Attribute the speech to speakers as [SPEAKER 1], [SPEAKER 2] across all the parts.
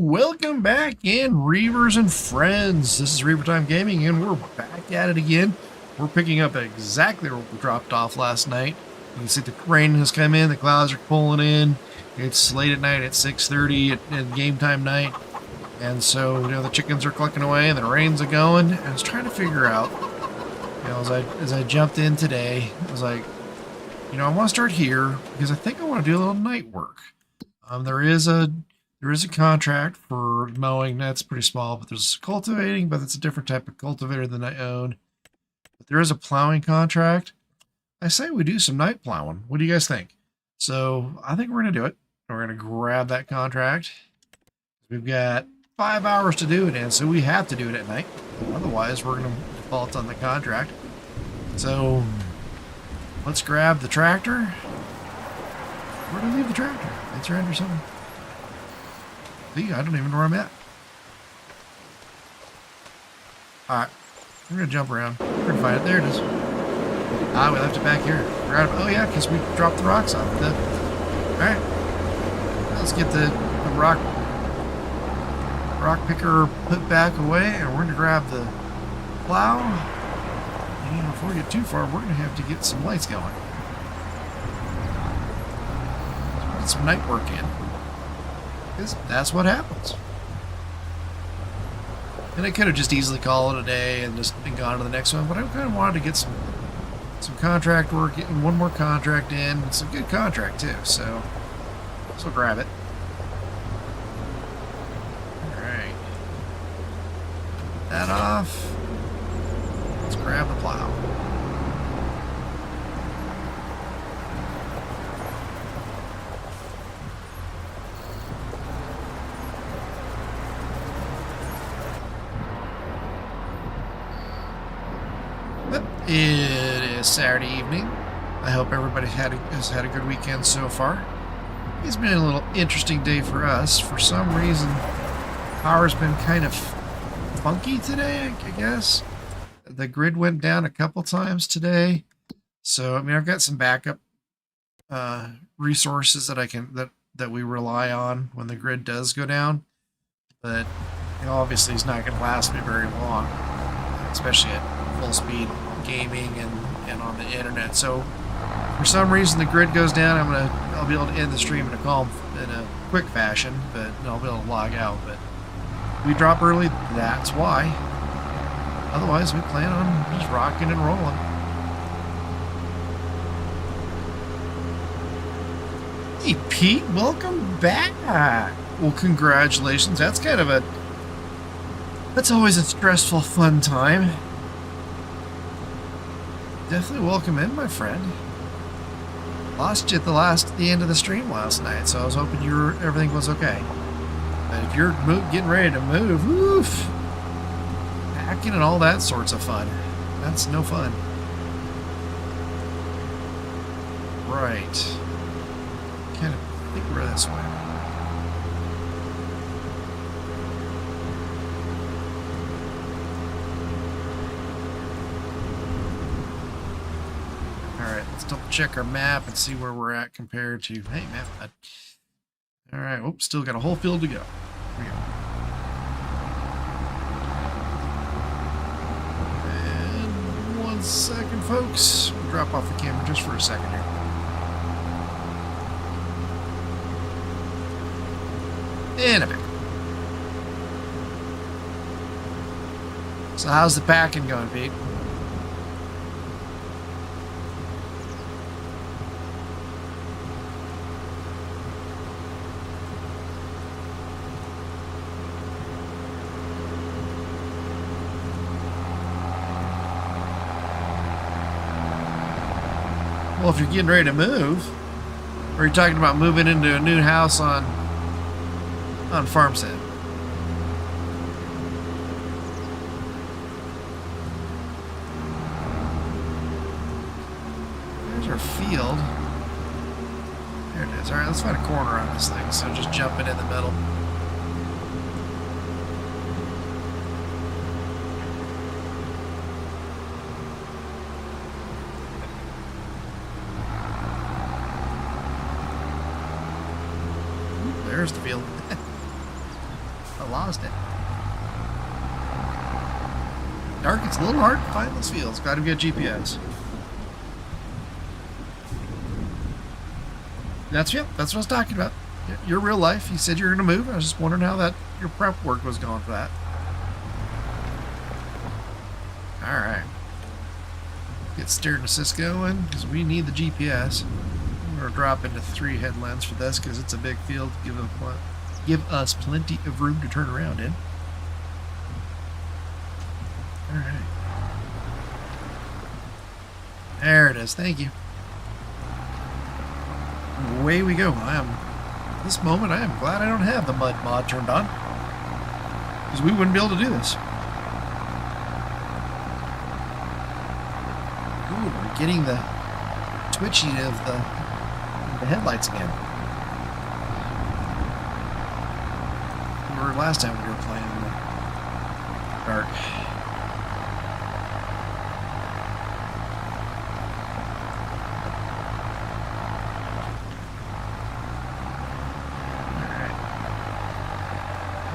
[SPEAKER 1] welcome back in, Reavers and friends. This is Reaver Time Gaming, and we're back at it again. We're picking up exactly where we dropped off last night. You can see the rain has come in, the clouds are pulling in. It's late at night at 6:30 at game time night. And so, the chickens are clucking away and the rain's a-going. And I was trying to figure out, as I jumped in today, I was like, I want to start here because I think I want to do a little night work. There is a contract for mowing. That's pretty small, but there's cultivating, but it's a different type of cultivator than I own. But there is a plowing contract. I say we do some night plowing. What do you guys think? So I think we're going to do it. We're going to grab that contract. We've got 5 hours to do it in, so we have to do it at night. Otherwise, we're going to default on the contract. So let's grab the tractor. Where did I leave the tractor? It's around or something. See, I don't even know where I'm at. Alright, we're going to jump around. We're going to find it. There it is. Ah, we left it back here. Oh yeah, because we dropped the rocks off. Alright. Let's get the rock picker put back away, and we're going to grab the plow. And before we get too far, we're going to have to get some lights going. Get some night work in. Because that's what happens. And I could have just easily called it a day and just been gone to the next one, but I kind of wanted to get some contract work, getting one more contract in. It's a good contract too, so grab it. Alright. That off. Let's grab the plow. It is Saturday evening. I hope everybody has had a good weekend so far. It's been a little interesting day for us. For some reason, power's been kind of funky today, I guess. The grid went down a couple times today. So, I've got some backup resources that we rely on when the grid does go down. But, obviously it's not going to last me very long, especially at full speed gaming and on the internet. So for some reason the grid goes down. I'll be able to end the stream in a quick fashion, but I'll be able to log out. But we drop early, that's why. Otherwise we plan on just rocking and rolling. Hey Pete, welcome back. Well, congratulations. That's always a stressful fun time. Definitely welcome in, my friend. Lost you at the end of the stream last night, so I was hoping everything was okay. But if you're getting ready to move, woof, packing and all that sorts of fun. That's no fun. Right. Kind of think we're this way. Let's double check our map and see where we're at compared to... Hey, map. Alright, oops, still got a whole field to go. Here we go. And 1 second, folks. We'll drop off the camera just for a second here. And a bit. So how's the packing going, Pete? Well, if you're getting ready to move, or you're talking about moving into a new house on Farmstead. There's our field. There it is. All right, let's find a corner on this thing. So just jump it in the middle. There's the field. I lost it. Dark, it's a little hard to find those fields. Got to get GPS. That's what I was talking about. Your real life. You said you were going to move. I was just wondering how your prep work was going for that. All right. Get steering assist going because we need the GPS. I'm going to drop into 3 headlands for this because it's a big field. Give us plenty of room to turn around in. All right. There it is. Thank you. Away we go. This moment, I am glad I don't have the mud mod turned on, because we wouldn't be able to do this. Ooh, we're getting the twitching of the headlights again. Or last time we were playing in the dark.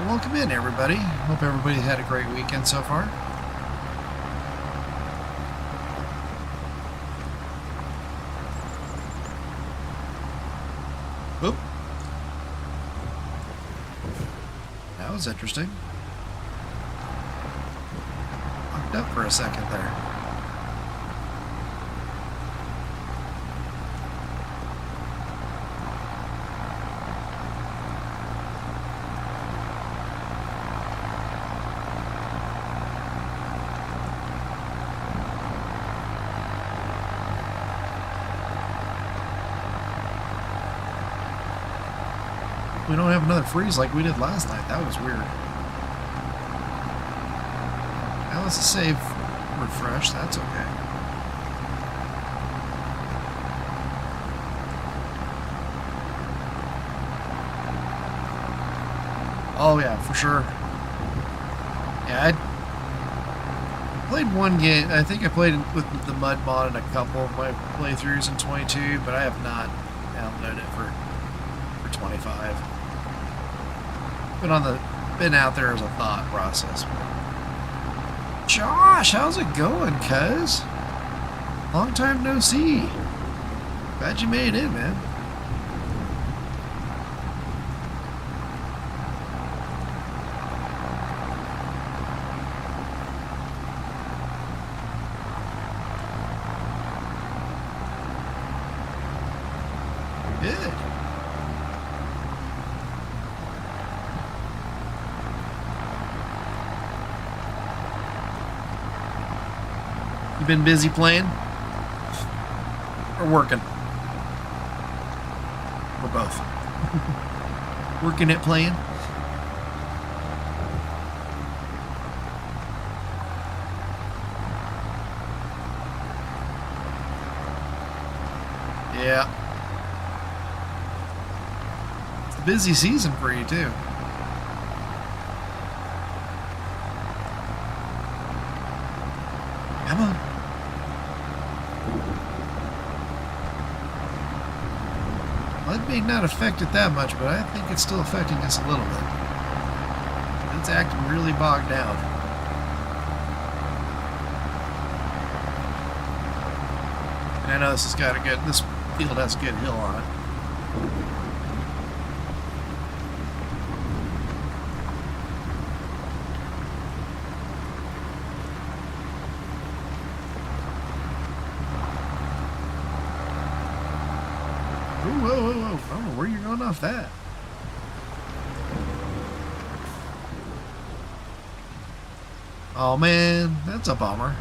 [SPEAKER 1] Welcome in, everybody. Hope everybody had a great weekend so far. Oop. That was interesting. Locked up for a second there. We don't have another freeze like we did last night. That was weird. Now let's save refresh. That's okay. Oh yeah, for sure. Yeah, I played one game. I think I played with the mud mod in a couple of my playthroughs in 22, but I have not downloaded it for 25. Been out there as a thought process. Josh, how's it going, cuz? Long time no see. Glad you made it, man. Good. You been busy playing? Or working? Or both? Working at playing? Yeah. It's a busy season for you, too. Come on. Well, it may not affect it that much, but I think it's still affecting us a little bit. It's acting really bogged down. And I know this field has a good hill on it. Whoa. I don't know where you're going off that. Oh man, that's a bummer.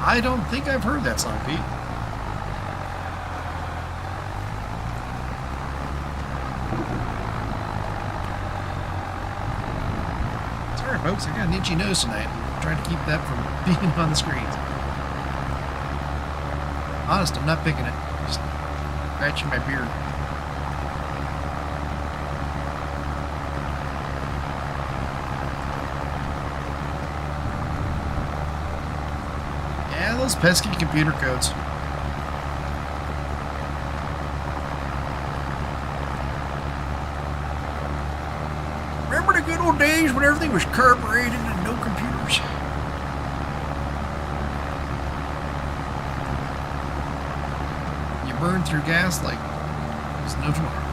[SPEAKER 1] I don't think I've heard that song, Pete. Sorry, folks, I got an itchy nose tonight. I'm trying to keep that from being on the screens. Honest, I'm not picking it. Just scratching my beard. Yeah, those pesky computer codes. Remember the good old days when everything was carbureted and no computers? You burn through gas like there's no tomorrow.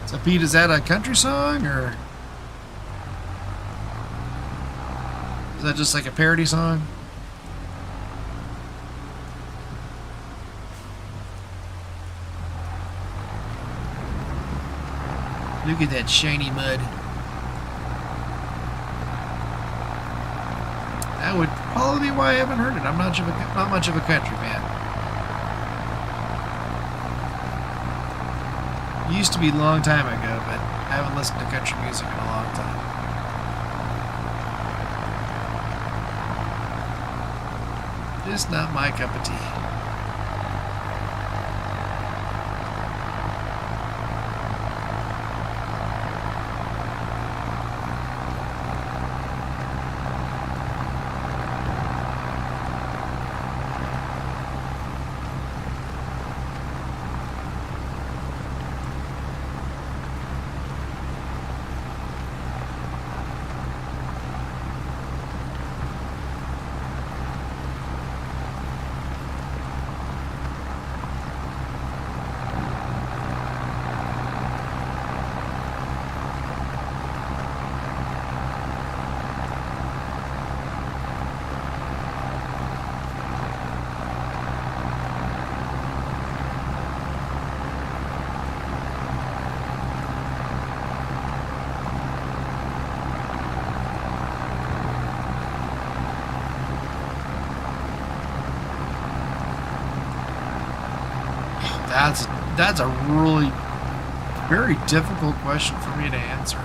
[SPEAKER 1] So Pete, is that a country song, or is that just like a parody song? Look at that shiny mud. That would probably be why I haven't heard it. I'm not much of a country fan. Used to be a long time ago, but I haven't listened to country music in a long time. Just not my cup of tea. That's a really very difficult question for me to answer.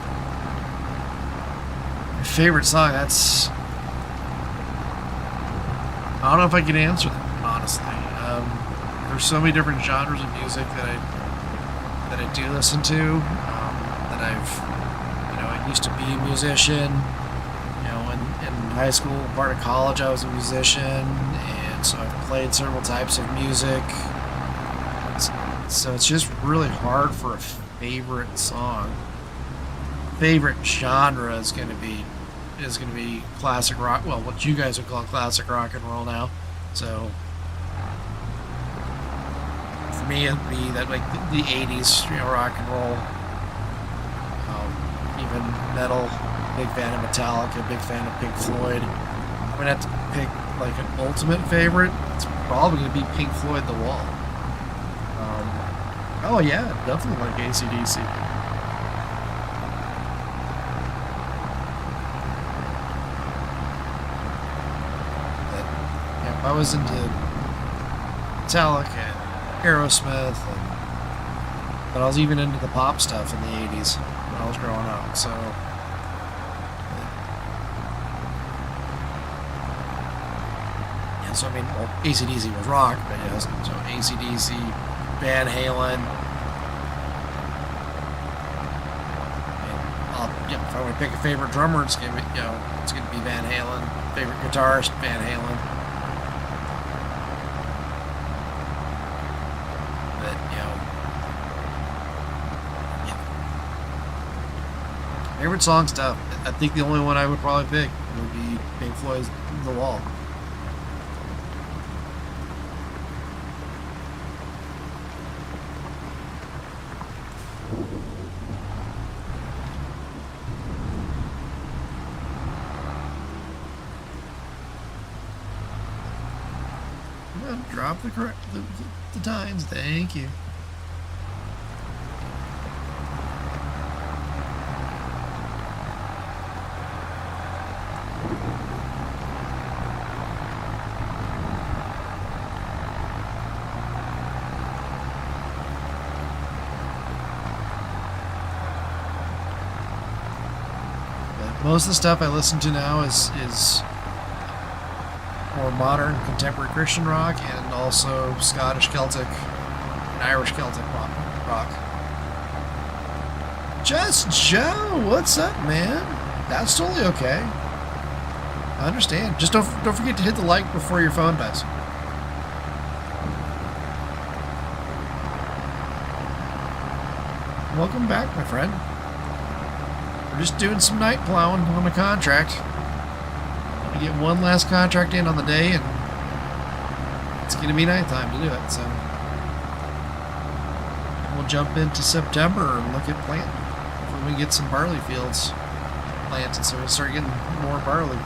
[SPEAKER 1] My favorite song, that's... I don't know if I can answer that, honestly. There's so many different genres of music that I do listen to. That I used to be a musician. In high school, part of college, I was a musician, and so I've played several types of music. So it's just really hard for a favorite song. Favorite genre is going to be classic rock. Well, what you guys would call classic rock and roll now. So for me, it'd be that like the '80s, rock and roll. Even metal. Big fan of Metallica. Big fan of Pink Floyd. I'm gonna have to pick like an ultimate favorite. It's probably gonna be Pink Floyd, The Wall. Oh yeah, definitely like AC/DC. But, I was into Metallica and Aerosmith, but I was even into the pop stuff in the '80s when I was growing up. So, so I mean, well, AC/DC was rock, but so AC/DC. Van Halen. And if I were to pick a favorite drummer, it's gonna be Van Halen. Favorite guitarist, Van Halen. But favorite song stuff. I think the only one I would probably pick would be Pink Floyd's The Wall. Drop the tines, thank you. Most of the stuff I listen to now is more modern contemporary Christian rock and also Scottish Celtic and Irish Celtic rock. Just Joe, what's up, man? That's totally okay. I understand. Just don't forget to hit the like before your phone does. Welcome back, my friend. We're just doing some night plowing on a contract. We get one last contract in on the day, and it's going to be nighttime to do it. So we'll jump into September and look at planting. When we get some barley fields planted, so we'll start getting more barley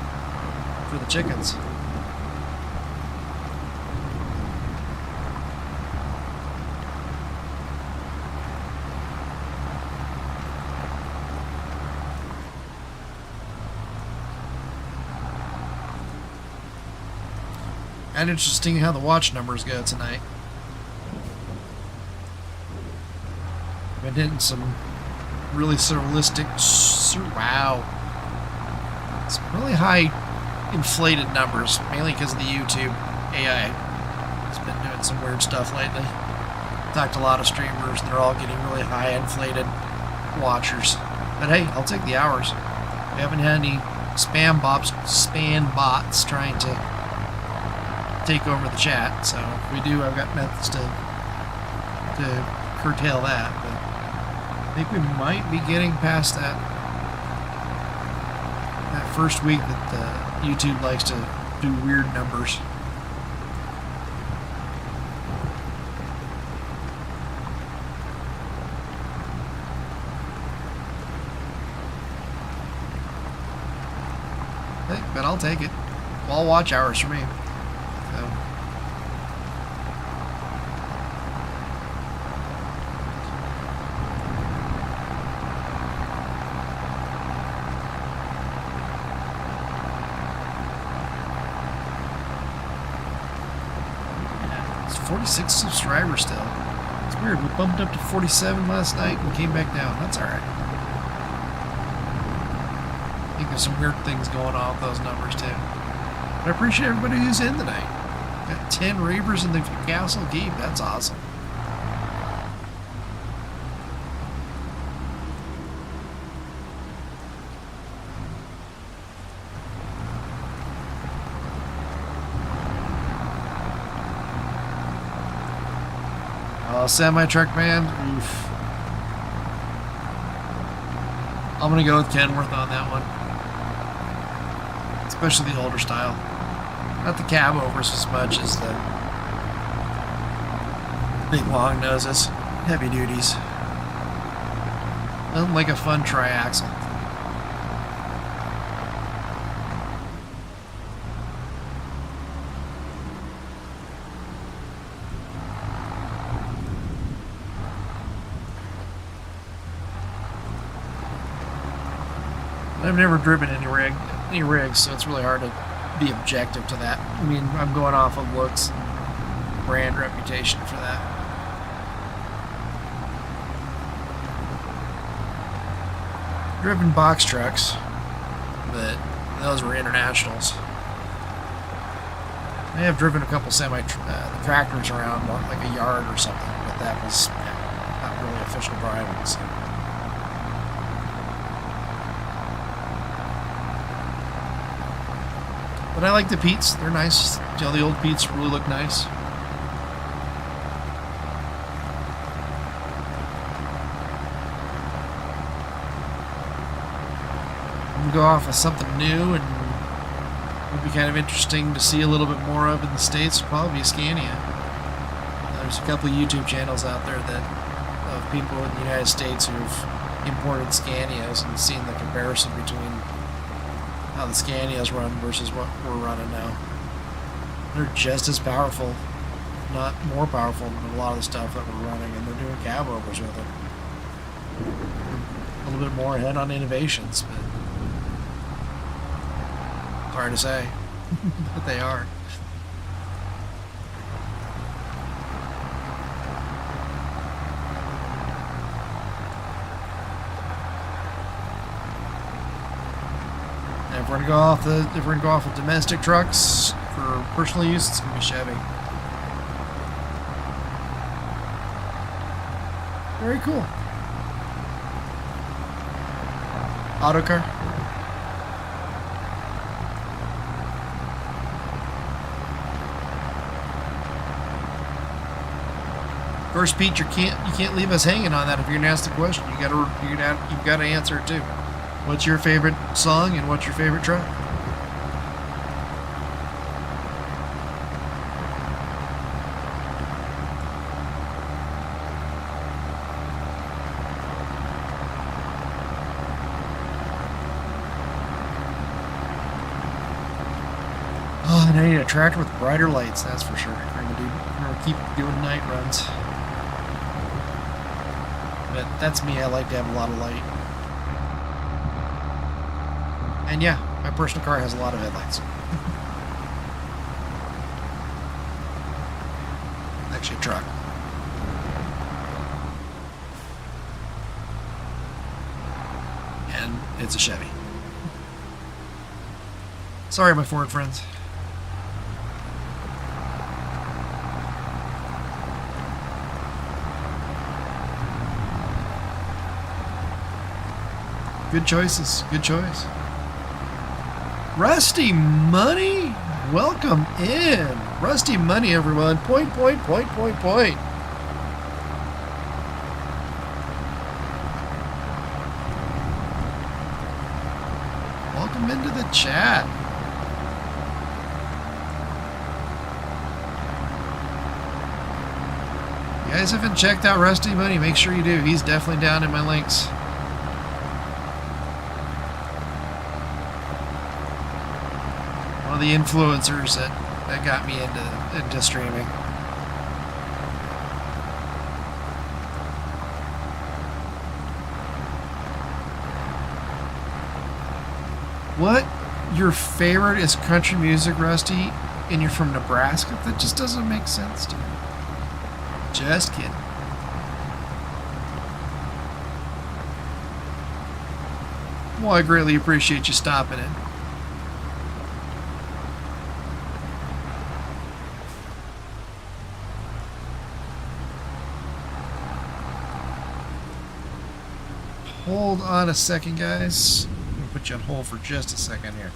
[SPEAKER 1] for the chickens. And interesting how the watch numbers go tonight. Been hitting some really surrealistic, wow, some really high inflated numbers, mainly because of the YouTube AI. It's been doing some weird stuff lately. Talked to a lot of streamers, and they're all getting really high inflated watchers. But hey, I'll take the hours. We haven't had any spam bots trying to take over the chat, so if we do, I've got methods to curtail that. But I think we might be getting past that first week that YouTube likes to do weird numbers. But I'll take it. All watch hours for me. So. It's 46 subscribers still. It's weird. We bumped up to 47 last night and came back down. That's alright. I think there's some weird things going on with those numbers too. But I appreciate everybody who's in tonight. Got 10 Reavers in the Castle Keep. That's awesome. Semi-truck man. Oof. I'm going to go with Kenworth on that one. Especially the older style. Not the cab overs as much as the big long noses. Heavy duties. Nothing like a fun tri-axle. I've never driven any rigs, so it's really hard to be objective to that. I mean, I'm going off of looks and brand reputation for that. Driven box trucks, but those were internationals. I have driven a couple tractors around like a yard or something, but that was not really official driving. So. But I like the Peets. They're nice. You know, the old Peets really look nice. We'll go off of something new, and it would be kind of interesting to see a little bit more of in the States. Would probably be Scania. There's a couple of YouTube channels out there of people in the United States who've imported Scanias and seen the comparison between how the Scanias run versus what we're running now. They're just as powerful, not more powerful than a lot of the stuff that we're running, and they're doing cab overs with it. A little bit more ahead on innovations, but it's hard to say. But they are. if we're gonna go off with domestic trucks for personal use, it's gonna be Chevy. Very cool. Auto car. Of course, Pete, you can't leave us hanging on that. If you're gonna ask the question, you've got to answer it too. What's your favorite song and what's your favorite truck? Oh, and I need a tractor with brighter lights, that's for sure. I'm gonna keep doing night runs. But that's me, I like to have a lot of light. And yeah, my personal car has a lot of headlights. Actually a truck. And it's a Chevy. Sorry, my Ford friends. Good choices. Good choice. Rusty Money, welcome in. Rusty Money, everyone. Point. Welcome into the chat. You guys haven't checked out Rusty Money, make sure you do. He's definitely down in my links. The influencers that got me into streaming. What? Your favorite is country music, Rusty, and you're from Nebraska? That just doesn't make sense to me. Just kidding. Well, I greatly appreciate you stopping in. Hold on a second, guys. I'm going to put you on hold for just a second here.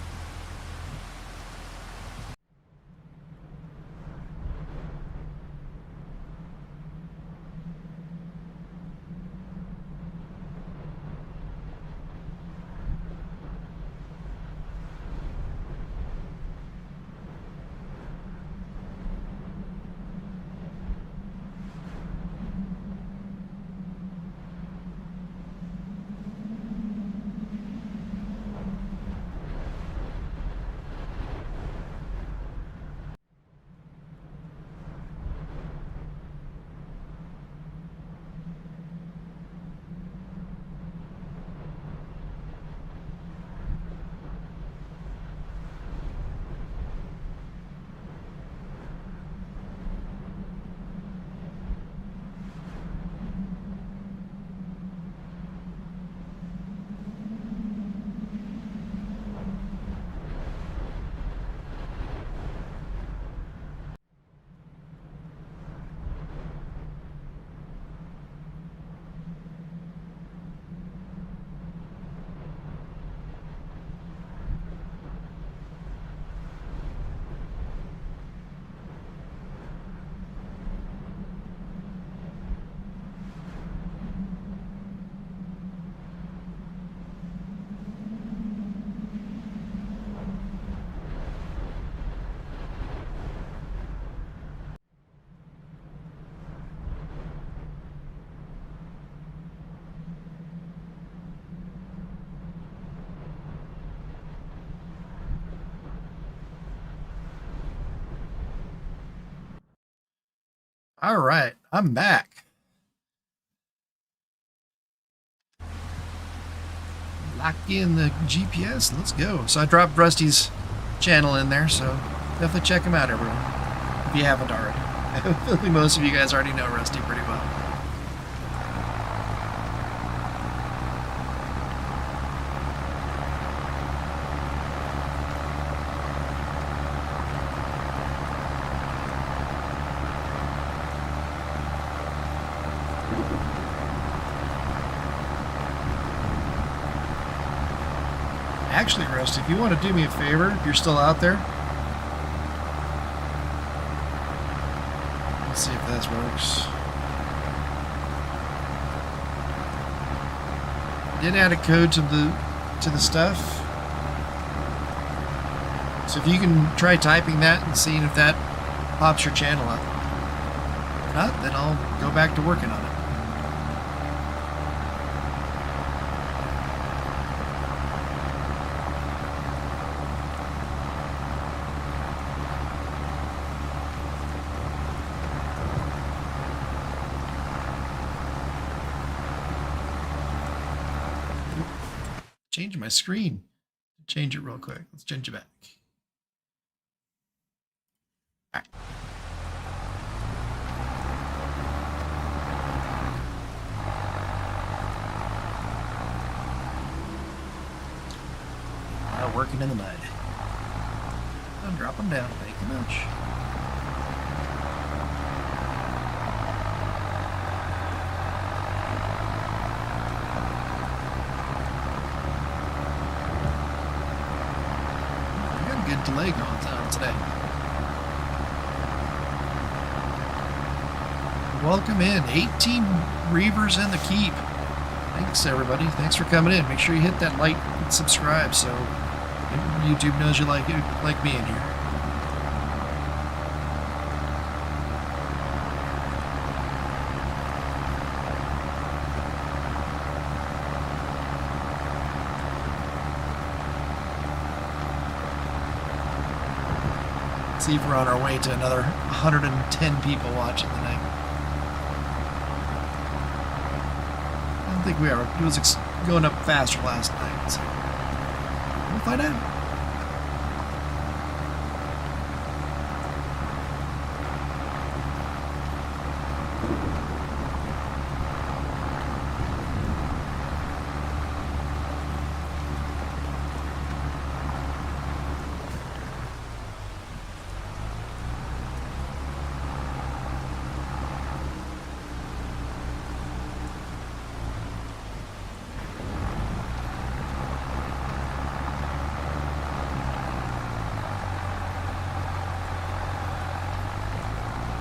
[SPEAKER 1] All right, I'm back. Lock in the GPS, let's go. So I dropped Rusty's channel in there, so definitely check him out, everyone, if you haven't already. I have a feeling most of you guys already know Rusty pretty well. Actually, Rusty, if you want to do me a favor, if you're still out there, let's see if that works. Did add a code to the stuff. So if you can try typing that and seeing if that pops your channel up. If not, then I'll go back to working on it. Change my screen. Change it real quick. Let's change it back. All right. Now working in the mud. I'll drop them down. Thank you much. Delay going on today. Welcome in 18 Reavers in the Keep. Thanks everybody. Thanks for coming in. Make sure you hit that like and subscribe so YouTube knows you like being here. See if we're on our way to another 110 people watching tonight. I don't think we are. It was going up faster last night, so we'll find out.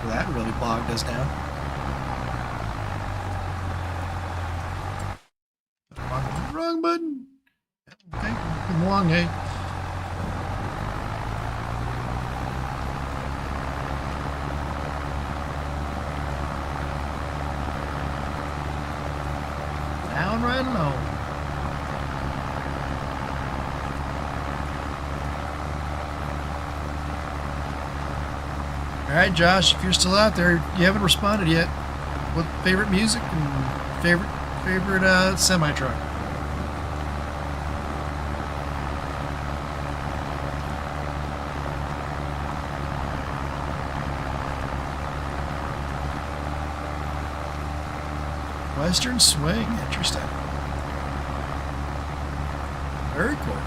[SPEAKER 1] That really bogged us down. Wrong button. Okay, come along, hey. Down right along. All right, Josh, if you're still out there, you haven't responded yet. What favorite music and favorite semi-truck? Western swing, interesting. Very cool.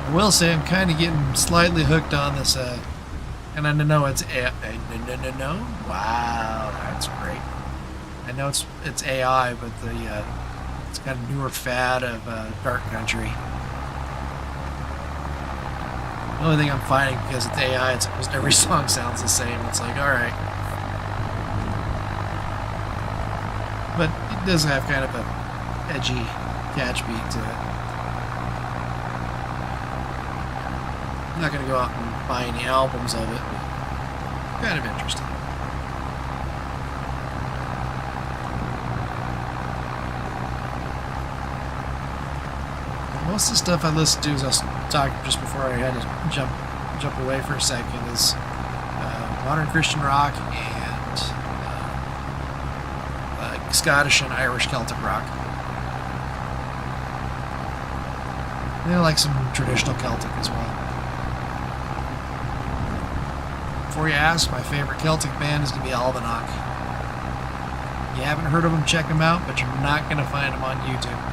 [SPEAKER 1] I will say I'm kind of getting slightly hooked on this, and I know it's no. Wow, that's great. I know it's AI, but it's got a newer fad of dark country. The only thing I'm finding because it's AI, it's almost every song sounds the same. It's like, all right, but it does have kind of a edgy catch beat to it. I'm not going to go out and buy any albums of it, but kind of interesting. Most of the stuff I listen to, as I was talking just before I had to jump away for a second, is modern Christian rock and Scottish and Irish Celtic rock. And I like some traditional Celtic as well. Before you ask, my favorite Celtic band is going to be Albanach. If you haven't heard of them, check them out, but you're not going to find them on YouTube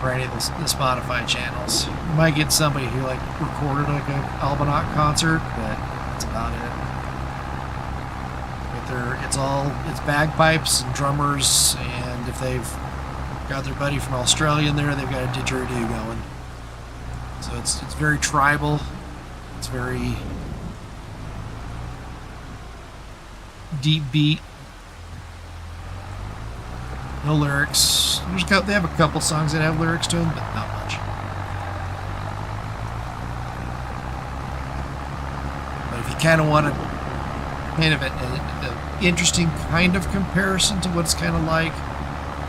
[SPEAKER 1] or any of the Spotify channels. You might get somebody who recorded an Albanach concert, but that's about it. It's bagpipes and drummers, and if they've got their buddy from Australia in there, they've got a didgeridoo going. So it's very tribal. It's very deep beat. No lyrics. They have a couple songs that have lyrics to them, but not much. But if you kind of want to kind of an interesting kind of comparison to what it's kind of like,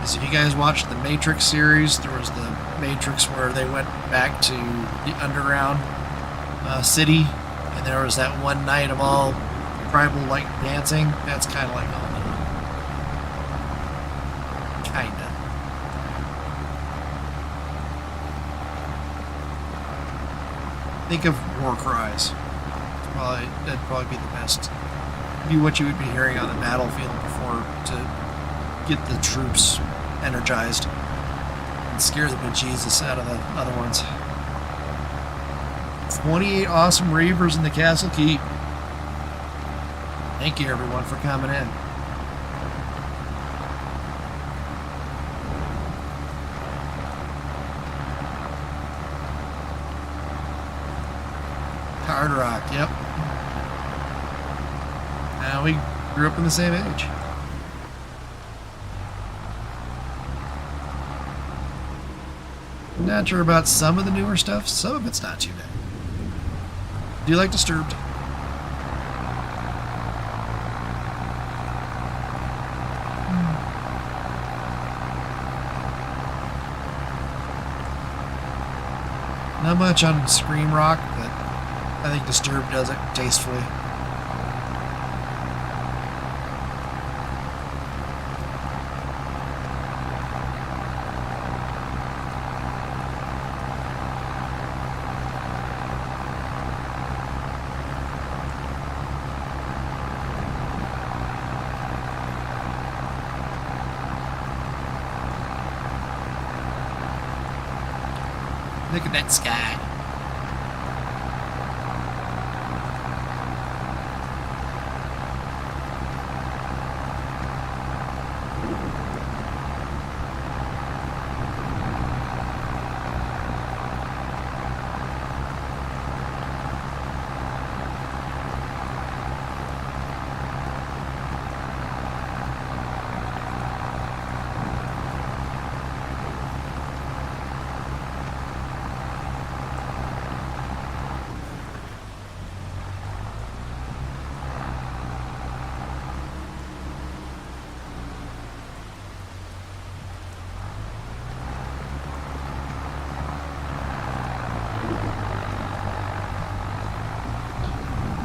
[SPEAKER 1] is if you guys watched the Matrix series, there was the Matrix where they went back to the underground city, and there was that one night of all tribal like dancing. That's kind of like all that. Kinda. Think of war cries. That'd probably be the best. Be what you would be hearing on the battlefield before to get the troops energized and scare the bejesus out of the other ones. 28 awesome Reavers in the Castle Keep. Thank you everyone for coming in. Hard Rock, yep. We grew up in the same age. Not sure about some of the newer stuff. Some of it's not too bad. Do you like Disturbed? Not much on Scream Rock, but I think Disturbed does it tastefully. Look at that sky.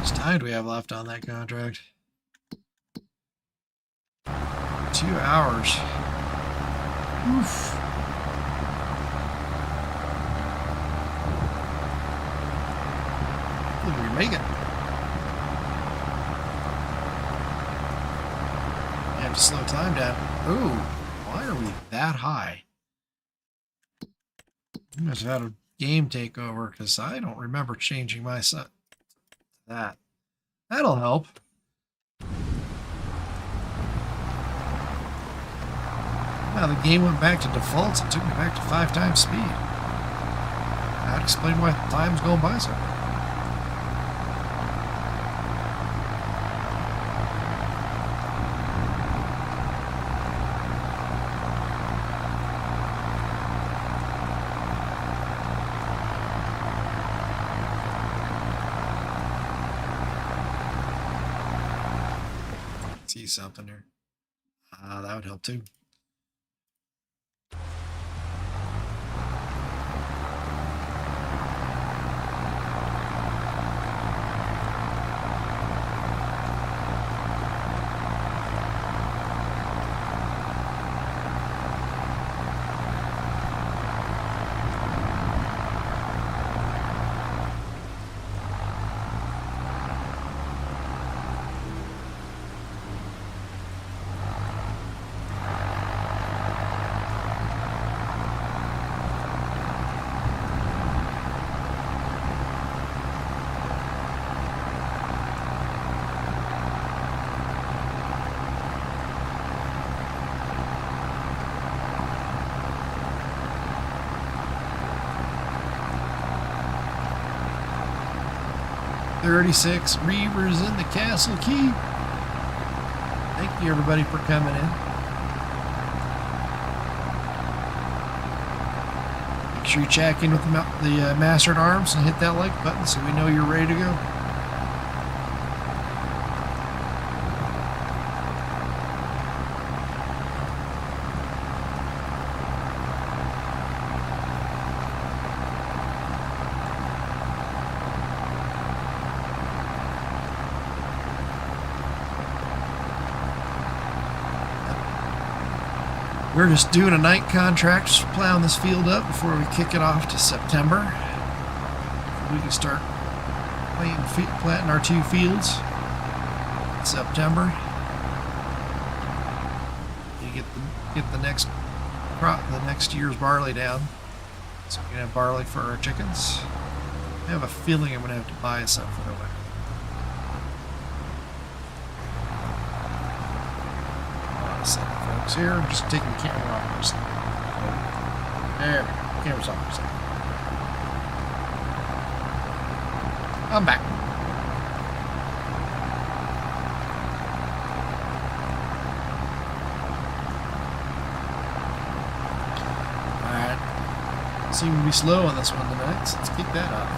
[SPEAKER 1] How much time do we have left on that contract? 2 hours. Oof. Look, we make it. You have to slow time down. Ooh, why are we that high? You must have had a game takeover because I don't remember changing my set. That'll help. Now the game went back to defaults. It took me back to 5 times speed. That'd explain why time's going by so. See something here. That would help too. 36 Reavers in the Castle Keep. Thank you, everybody, for coming in. Make sure you check in with the Master at Arms and hit that like button so we know you're ready to go. We're just doing a night contract, just plowing this field up before we kick it off to September. We can start planting our 2 fields in September. You get the next crop, the next year's barley down, so we can have barley for our chickens. I have a feeling I'm going to have to buy some for the winter. Here, I'm just taking the camera off for a second. There we go. Camera's off for a second. I'm back. Alright. Seem to be slow on this one tonight, so let's kick that off.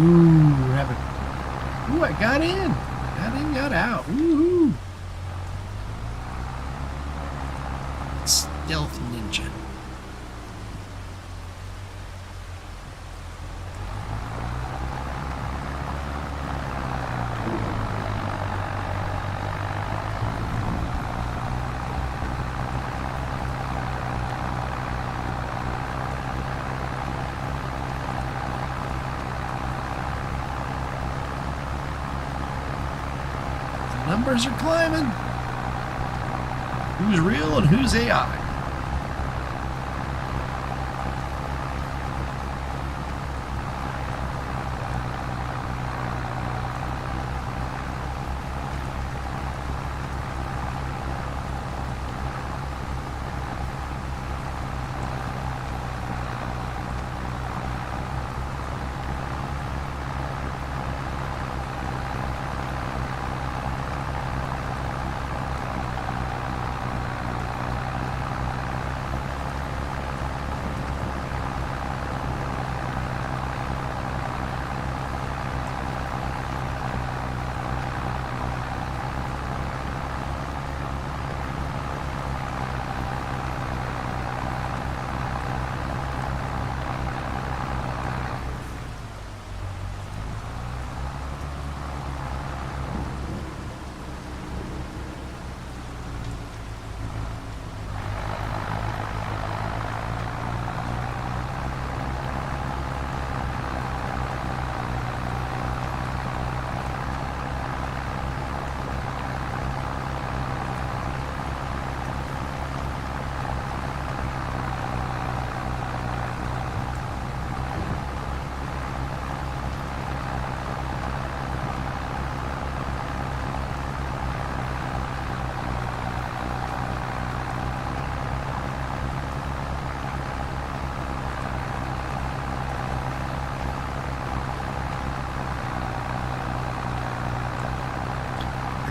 [SPEAKER 1] Ooh, I got in. Got in, got out. Woohoo. Stealth ninja. Numbers are climbing. Who's real and who's AI?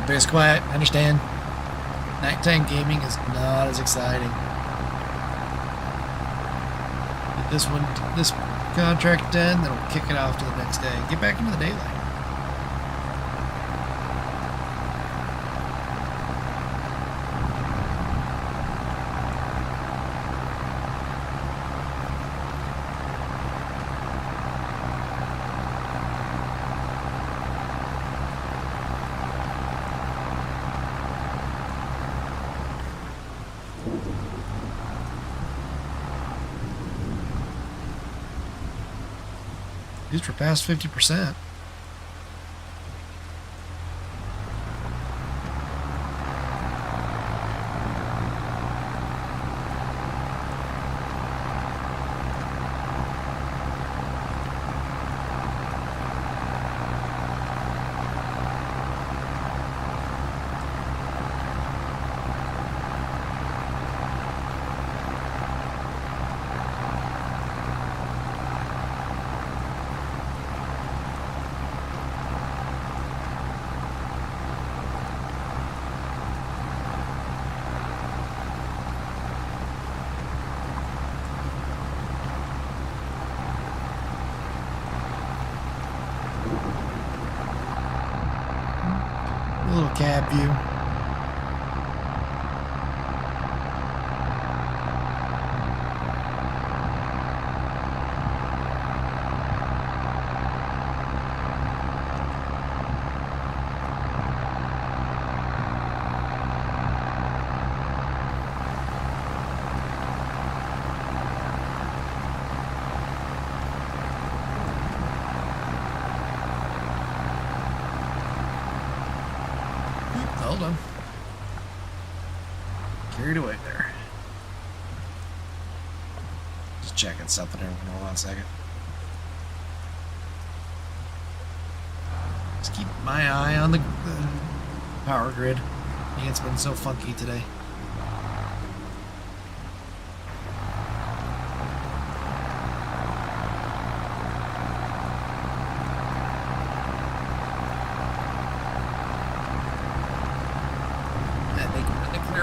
[SPEAKER 1] Everybody's quiet. I understand. Nighttime gaming is not as exciting. Get this contract done, then we'll kick it off to the next day. Get back into the daylight. These were past 50%. A little cab view. Hold on. Carried away there. Just checking something here. Hold on a second. Just keep my eye on the power grid. I think it's been so funky today.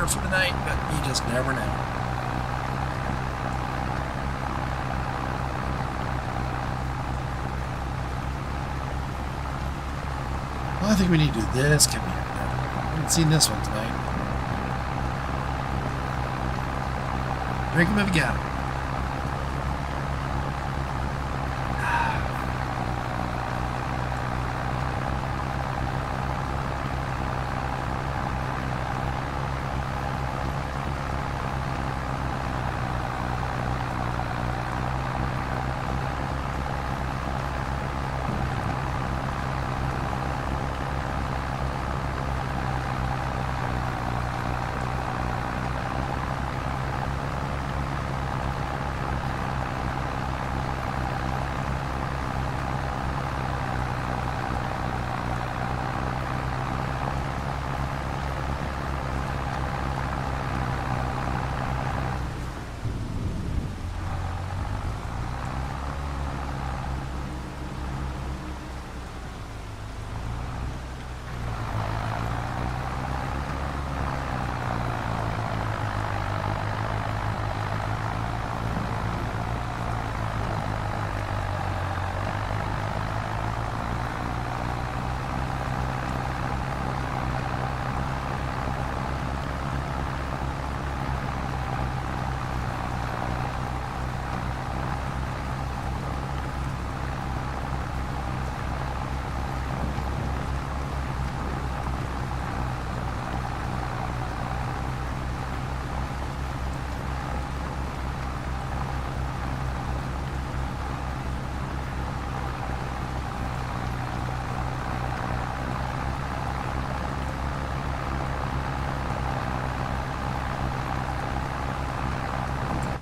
[SPEAKER 1] For the night, but you just never know. Well, I think we need to do this. Come here. I haven't seen this one tonight. Drink them if you got 'em.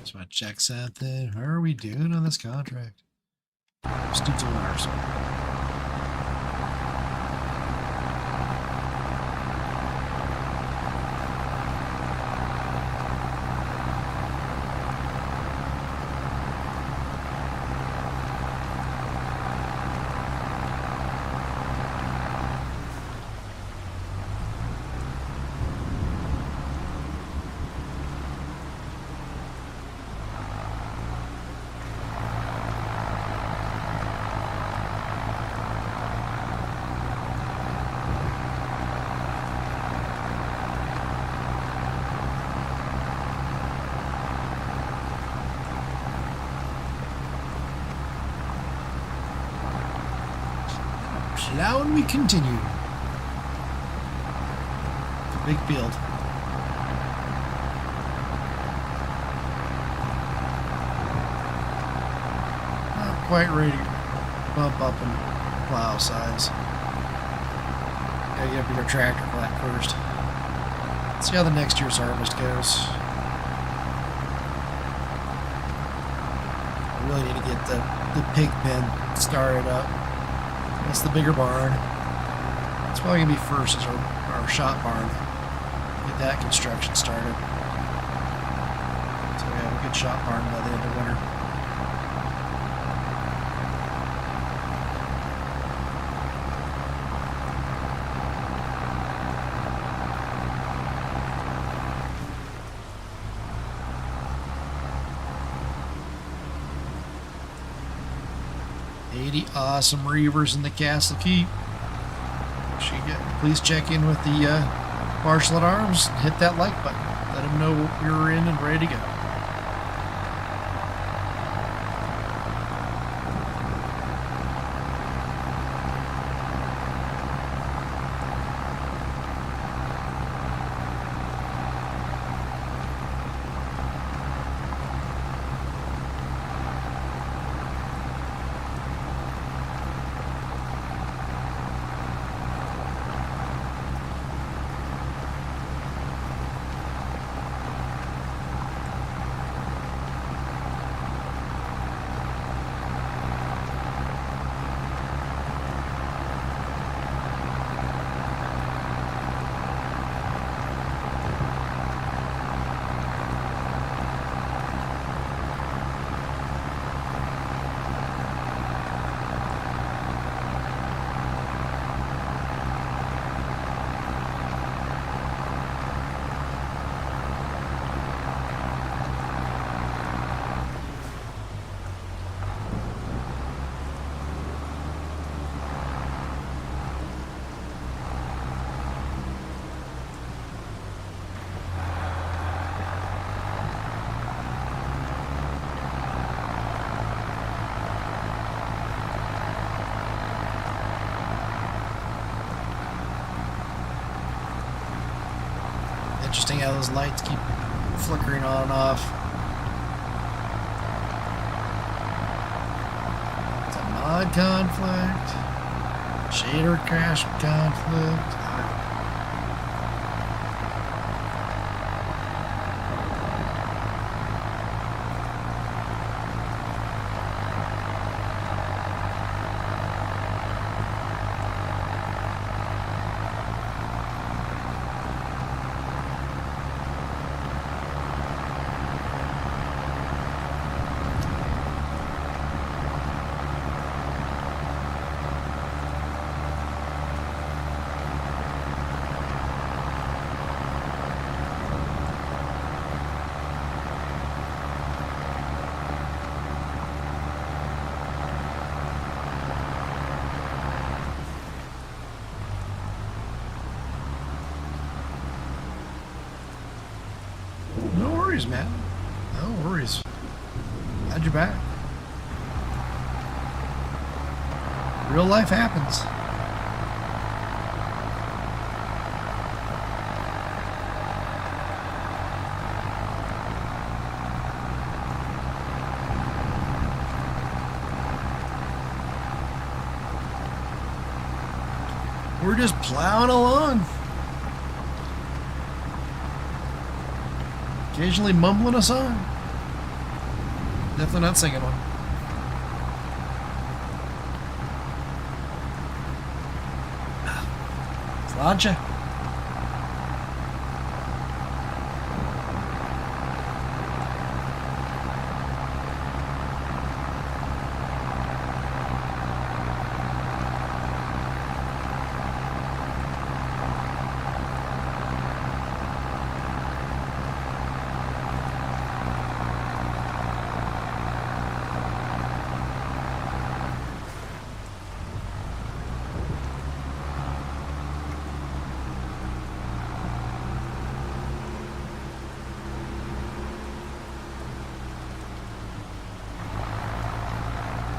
[SPEAKER 1] So I check something. How are we doing on this contract? Let's do some hours. plowing we continue. It's a big field. Not quite ready to bump up and plow size. Gotta get a bigger tractor for that first. Let's see how the next year's harvest goes. I really need to get the pig pen started up. That's the bigger barn. It's probably gonna be first as our shop barn. Get that construction started. So we have a good shop barn by the end of winter. Awesome reavers in the castle keep. Please check in with the marshal at arms and hit that like button. Let them know you're in and ready to go. Interesting how those lights keep flickering on and off. It's a mod conflict, shader crash conflict. Man. No worries. Had your back. Real life happens. We're just plowing along. Occasionally mumbling a song. Definitely not singing one. Sláinte.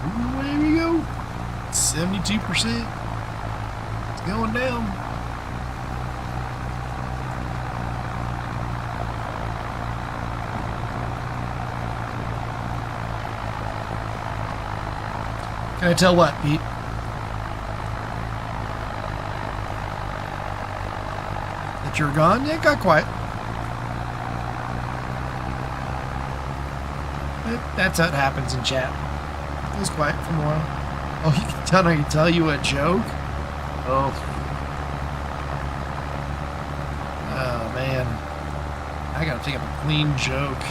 [SPEAKER 1] Away we go. 72%. going down. Can I tell what, Pete? That you're gone? Yeah, it got quiet. That's how it happens in chat. It was quiet for a while. Oh, you can tell I can tell you a joke? Oh. Oh, man. I gotta think of a clean joke.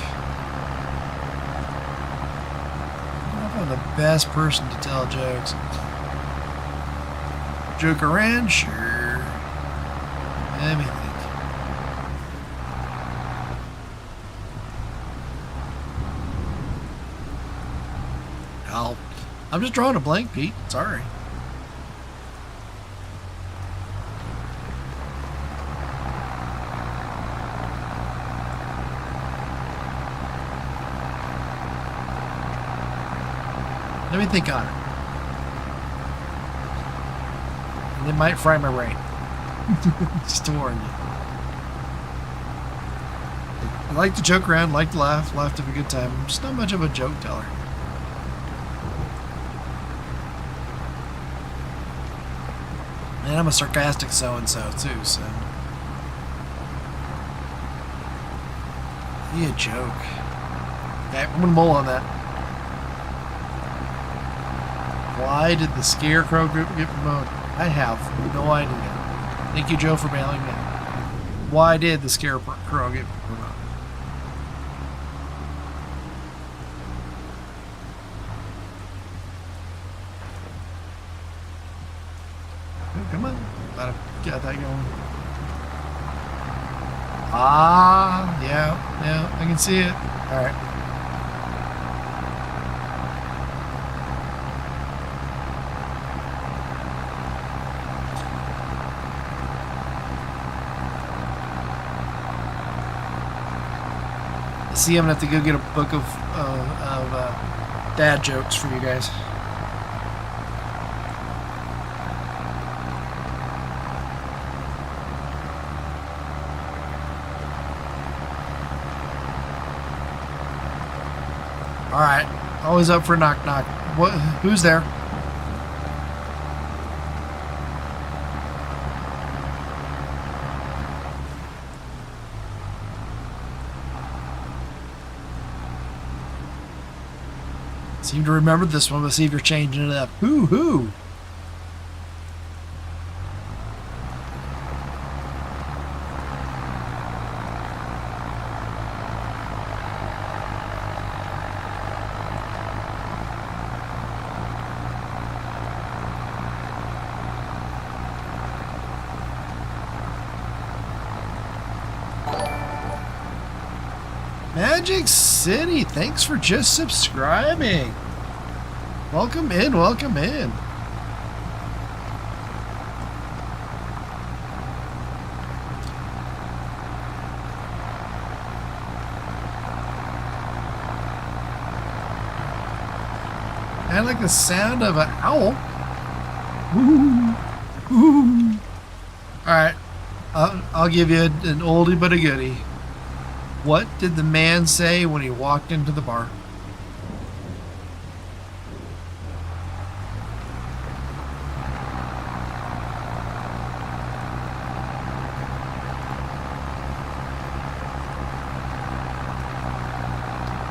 [SPEAKER 1] I'm the best person to tell jokes. Joke around? Sure. Let me think. I'm just drawing a blank, Pete. Sorry. Let me think on it. And it might fry my brain. Just to warn you. I like to joke around, like to laugh to have a good time. I'm just not much of a joke teller. And I'm a sarcastic so-and-so too, so. Be a joke. Okay, I'm gonna mull on that. Why did the Scarecrow group get promoted? I have no idea. Thank you, Joe, for bailing me out. Why did the Scarecrow get promoted? Come on. Gotta get that going. Ah, yeah, I can see it. Alright. See, I'm gonna have to go get a book of dad jokes for you guys. All right, always up for knock knock. What? Who's there? Seem to remember this one. Let's see if you're changing it up. Who? Magic City, thanks for just subscribing. Welcome in, welcome in. I like the sound of an owl. Ooh, ooh. All right, I'll give you an oldie but a goodie. What did the man say when he walked into the bar?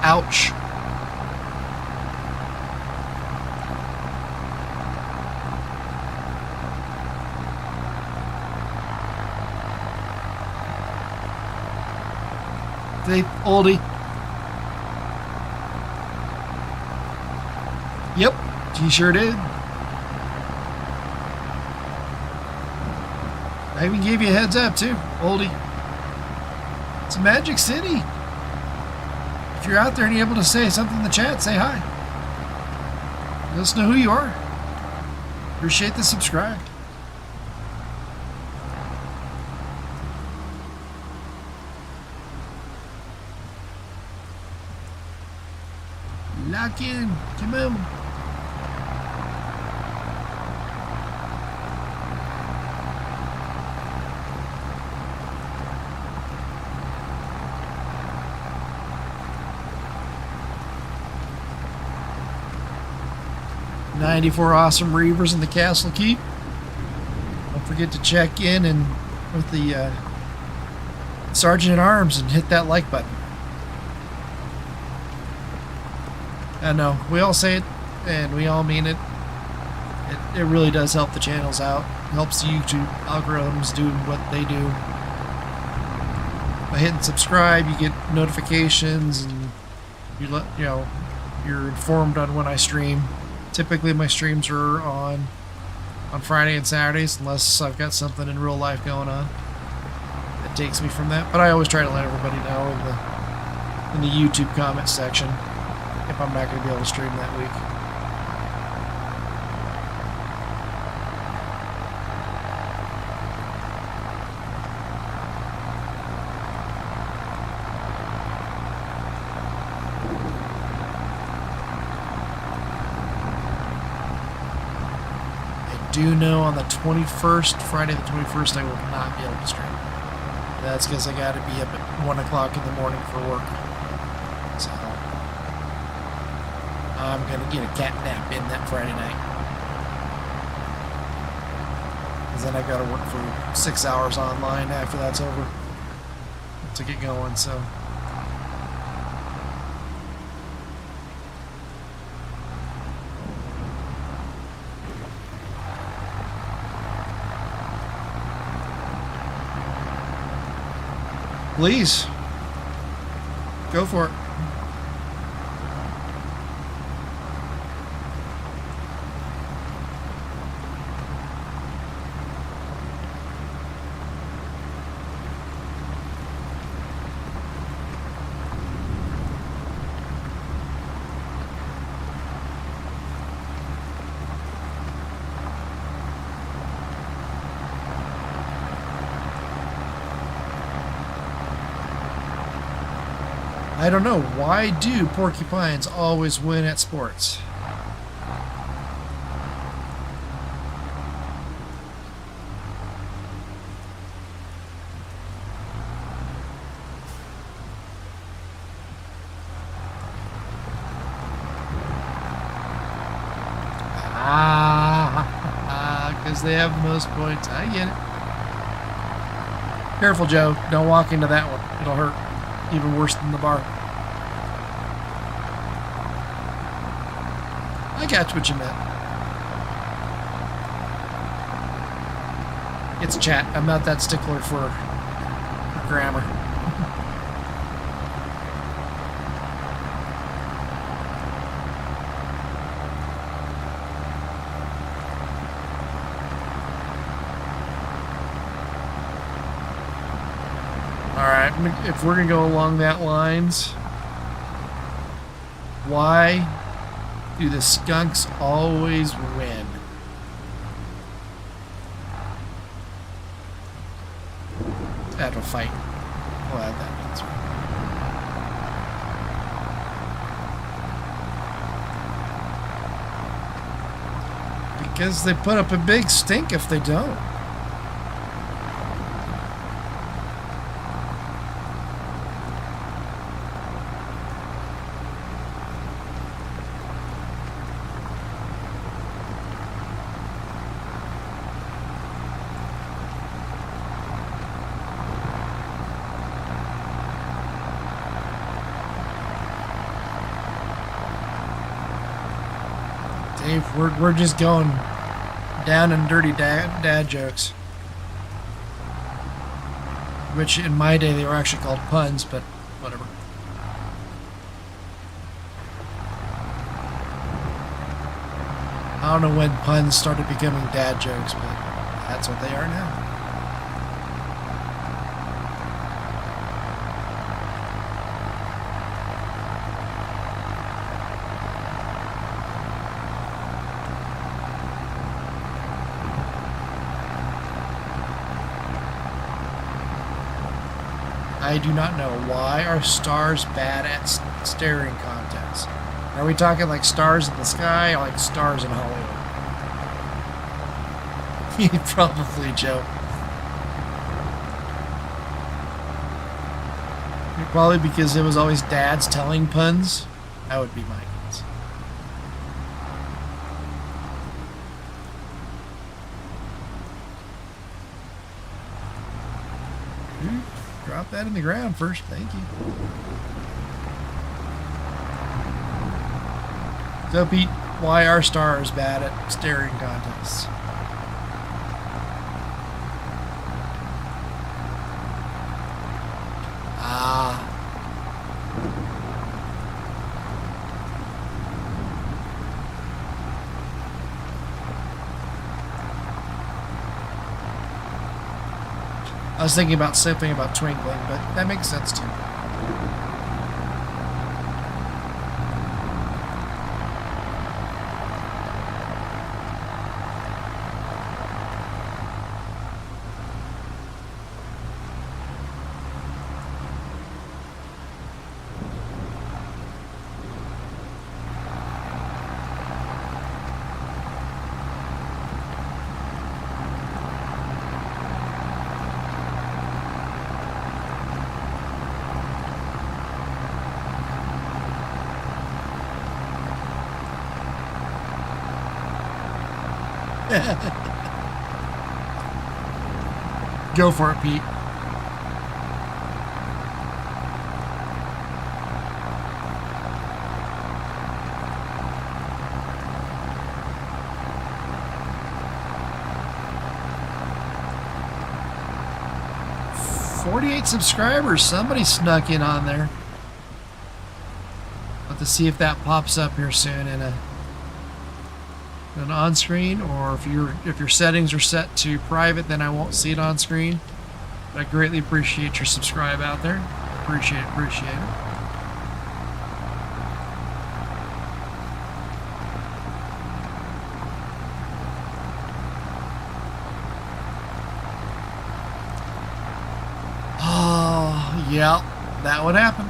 [SPEAKER 1] Ouch. They oldie. Yep, he sure did. I even gave you a heads up too, oldie. It's Magic City. If you're out there and you're able to say something in the chat, say hi. Let us know who you are. Appreciate the subscribe. Lock in. Come on. 94 awesome Reavers in the Castle Keep. Don't forget to check in and with the Sergeant at Arms and hit that like button. I know, we all say it and we all mean it. It really does help the channels out. It helps the YouTube algorithms do what they do. By hitting subscribe, you get notifications and you're informed on when I stream. Typically my streams are on Friday and Saturdays, unless I've got something in real life going on that takes me from that. But I always try to let everybody know in the YouTube comment section if I'm not going to be able to stream that week. I do know on the 21st, Friday the 21st, I will not be able to stream. That's because I got to be up at 1 o'clock in the morning for work. So I'm going to get a cat nap in that Friday night. Because then I got to work for 6 hours online after that's over to get going, so. Please, go for it. I don't know, why do porcupines always win at sports? Because they have the most points. I get it. Careful, Joe. Don't walk into that one. It'll hurt. Even worse than the bar. I got what you meant. It's chat. I'm not that stickler for grammar. Alright, if we're going to go along that lines, why do the skunks always win? Have a fight. We'll add that answer. Because they put up a big stink if they don't. Dave, we're just going down in dirty dad jokes. Which in my day they were actually called puns, but whatever. I don't know when puns started becoming dad jokes, but that's what they are now. I do not know. Why are stars bad at staring contests? Are we talking like stars in the sky or like stars in Hollywood? Probably, Joe. Probably because it was always dads telling puns. That would be my guess. that in the ground first. Thank you. So, Pete, why our star is bad at staring contests. Ah. I was thinking about something about twinkling, but that makes sense too. Go for it, Pete. "48 subscribers. Somebody snuck in on there. I'll have to see if that pops up here soon in an on screen, or if your settings are set to private, then I won't see it on screen. But I greatly appreciate your subscribe out there. Appreciate it. Oh, yeah, that would happen.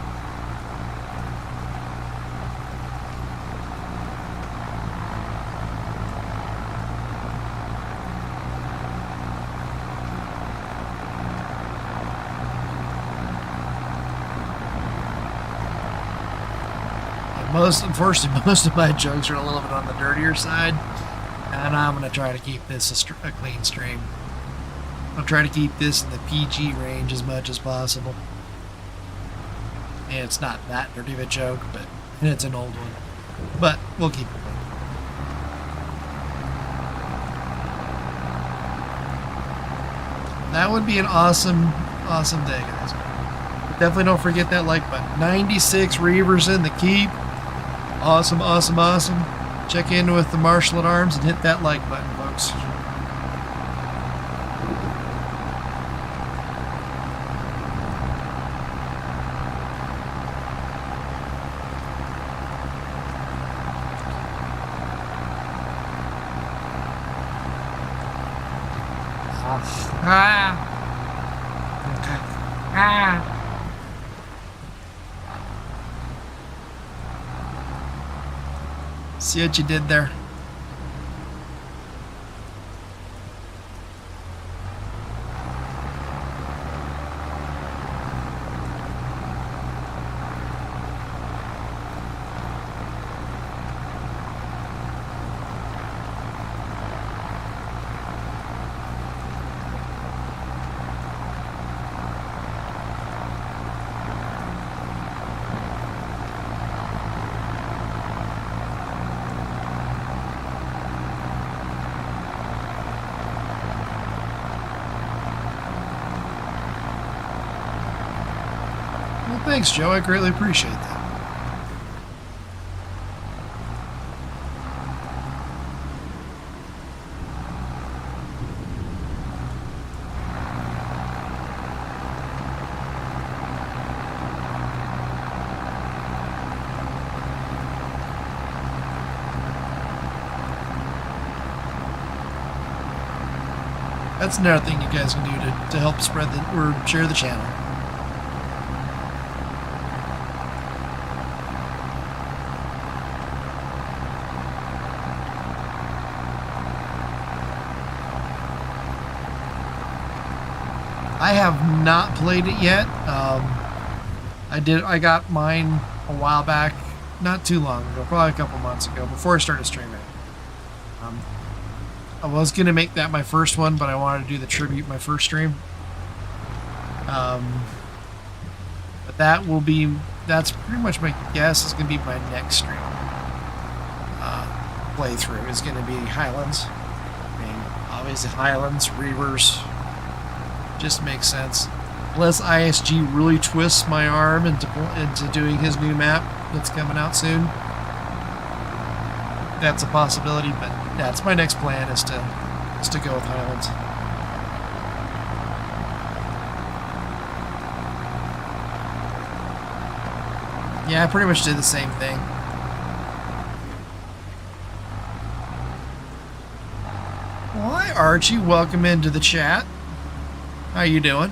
[SPEAKER 1] Unfortunately, most of my jokes are a little bit on the dirtier side, and I'm going to try to keep this a clean stream. I'll try to keep this in the PG range as much as possible. And it's not that dirty of a joke, but it's an old one. But we'll keep it clean. That would be an awesome day, guys. But definitely don't forget that like button. 96 Reavers in the keep. Awesome. Check in with the Marshal at Arms and hit that like button, folks. See what you did there? Thanks, Joe. I greatly appreciate that. That's another thing you guys can do to help spread or share the channel. I have not played it yet. I got mine a while back, not too long ago, probably a couple months ago, before I started streaming. I was gonna make that my first one, but I wanted to do the tribute my first stream. But that's pretty much my guess is going to be my next stream. Playthrough is going to be Highlands. I mean, obviously Highlands, Reavers, just makes sense. Unless ISG really twists my arm into doing his new map that's coming out soon. That's a possibility, but that's my next plan is to go with Highlands. Yeah, I pretty much did the same thing. Well, hi Archie, welcome into the chat. How you doing?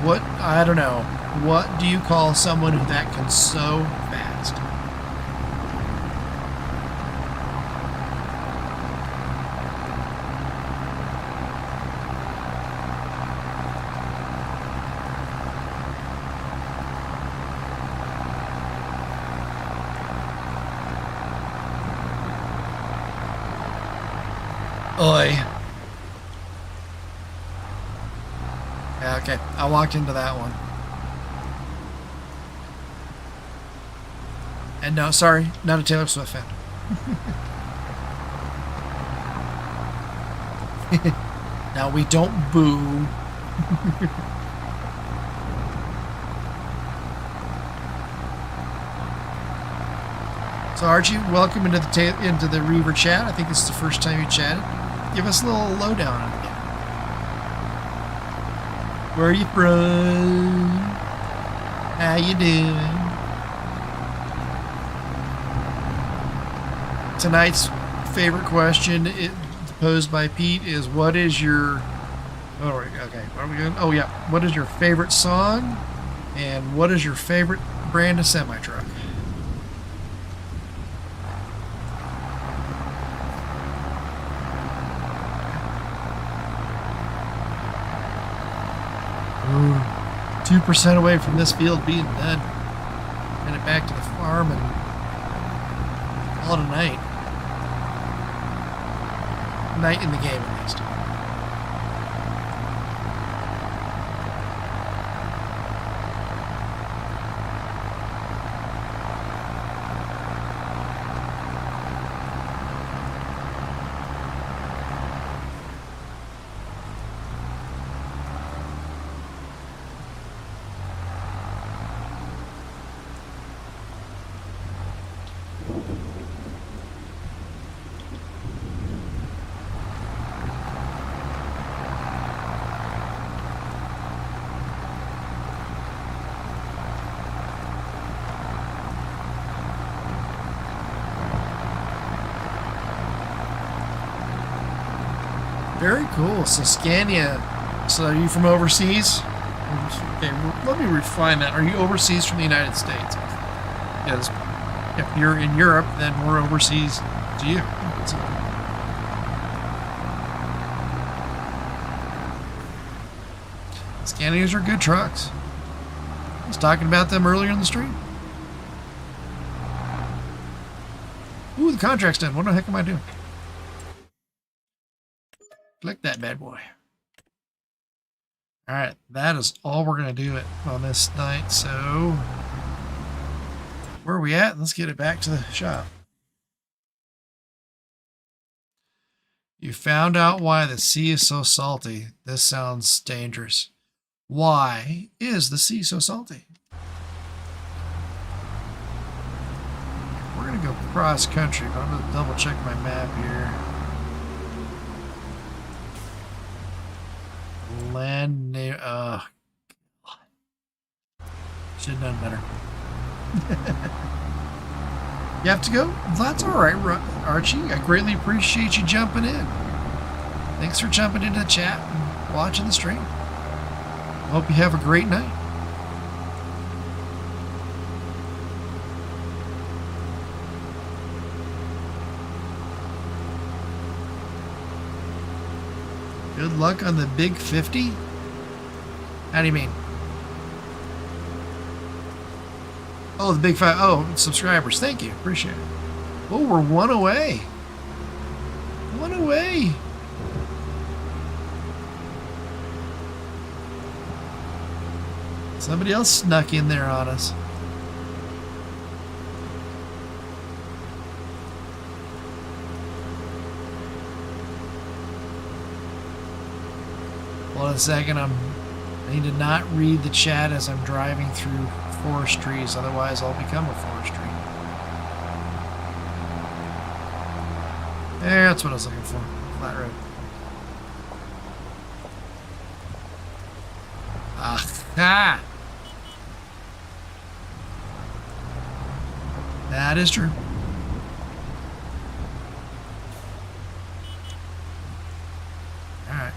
[SPEAKER 1] What, I don't know, what do you call someone that can sew fast? Oi. Yeah, okay. I walked into that one. And no, sorry, not a Taylor Swift fan. Now we don't boo. So Archie, welcome into the Reaver chat. I think this is the first time you chatted. Give us a little lowdown on it. Where are you from? How you doing? Tonight's favorite question posed by Pete is, what is your... Oh, okay. What are we going? Oh, yeah. What is your favorite song? And what is your favorite brand of semi-truck? Ooh, 2% away from this field being done. Headed back to the farm and call it a night. Night in the game, at least. Very cool. So Scania. So are you from overseas? Okay, let me refine that. Are you overseas from the United States? Because if you're in Europe, then we're overseas to you. Scanias are good trucks. I was talking about them earlier in the stream. Ooh, the contract's done. What the heck am I doing? Click that bad boy. Alright, that is all we're going to do on this night. So, where are we at? Let's get it back to the shop. You found out why the sea is so salty. This sounds dangerous. Why is the sea so salty? We're going to go cross country, but I'm going to double check my map here. Land name, should have done better. You have to go? That's alright, Archie. I greatly appreciate you jumping in. Thanks for jumping into the chat and watching the stream. Hope you have a great night. Good luck on the big 50? How do you mean? Oh, the big five. Oh, subscribers. Thank you. Appreciate it. Oh, we're one away. One away. Somebody else snuck in there on us. Hold on a second. I need to not read the chat as I'm driving through forest trees, otherwise I'll become a forest tree. There, that's what I was looking for. Flat road. Ah! That is true. Alright.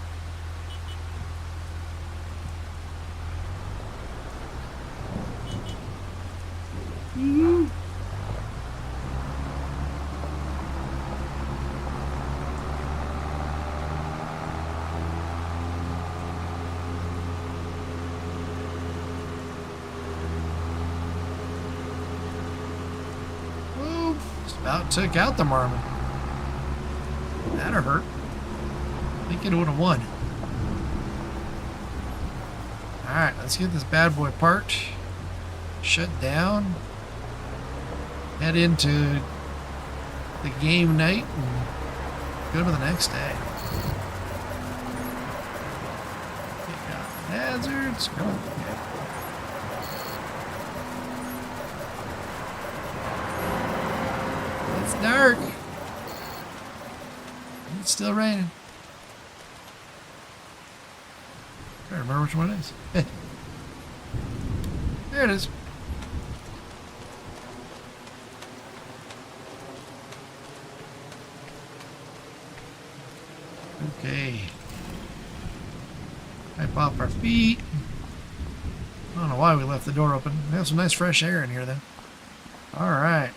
[SPEAKER 1] About took out the marmot. That'd hurt. I think it would have won. Alright, let's get this bad boy parked. Shut down. Head into the game night and go to the next day. Take out hazards. Go. Okay. It's dark. It's still raining. I can't remember which one it is. There it is. Okay. Wipe off our feet. I don't know why we left the door open. We have some nice fresh air in here then. Alright.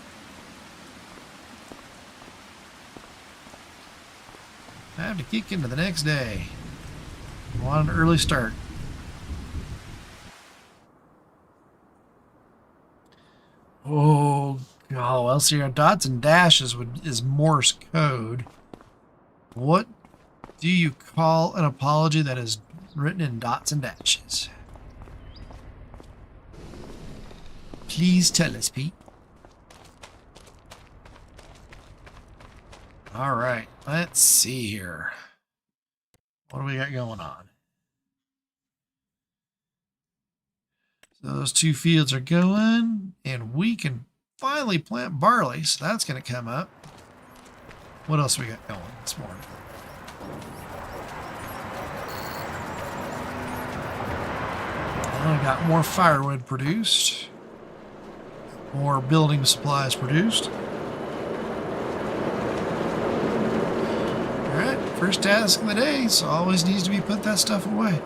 [SPEAKER 1] I have to kick into the next day. I want an early start. Oh, well, see, our dots and dashes is Morse code. What do you call an apology that is written in dots and dashes? Please tell us, Pete. All right, let's see here. What do we got going on? So those two fields are going, and we can finally plant barley, so that's going to come up. What else we got going this morning? I got more firewood produced, more building supplies produced. First task of the day, so always needs to be put that stuff away.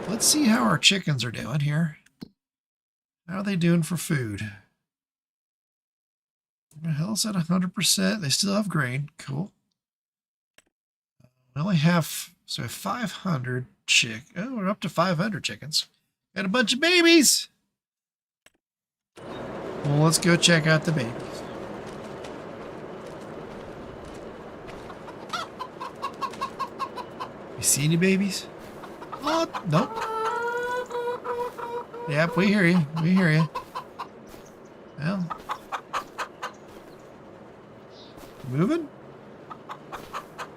[SPEAKER 1] Let's see how our chickens are doing here. How are they doing for food? The hell's at 100%. They still have grain. Cool. We only have, so 500 Oh, we're up to 500 chickens. Got a bunch of babies. Well, let's go check out the babies. You see any babies? Oh, nope. Yep, we hear you. We hear you. Well. Moving?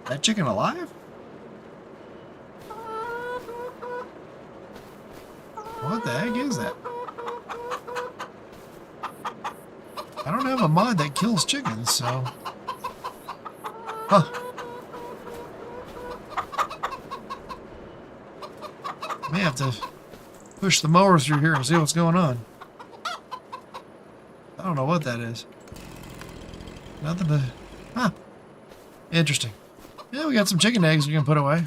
[SPEAKER 1] That chicken alive? What the heck is that? I don't have a mod that kills chickens, so... Huh. May have to push the mower through here and see what's going on. I don't know what that is. Nothing to... Huh. Interesting. Yeah, we got some chicken eggs we can put away.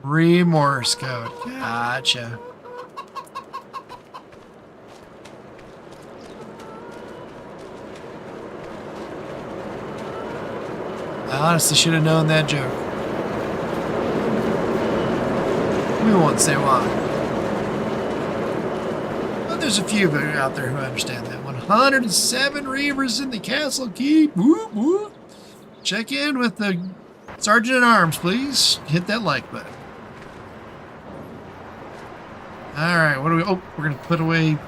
[SPEAKER 1] Morse code. Gotcha. I honestly should have known that joke. We won't say why. But there's a few out there who understand that. 107 Reavers in the castle keep. Whoop, whoop. Check in with the Sergeant at Arms, please. Hit that like button. All right, what do we... Oh, we're going to put away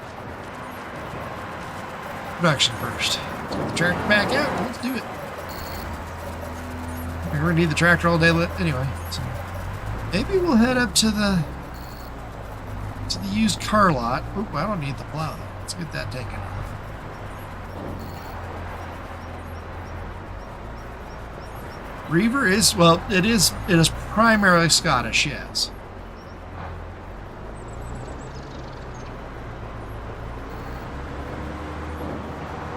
[SPEAKER 1] production first. Get the tractor back out. Let's do it. We're going to need the tractor all day anyway. So maybe we'll head up to the used car lot. Oh, I don't need the plow though. Let's get that taken off. Reaver is, well, it is primarily Scottish, yes.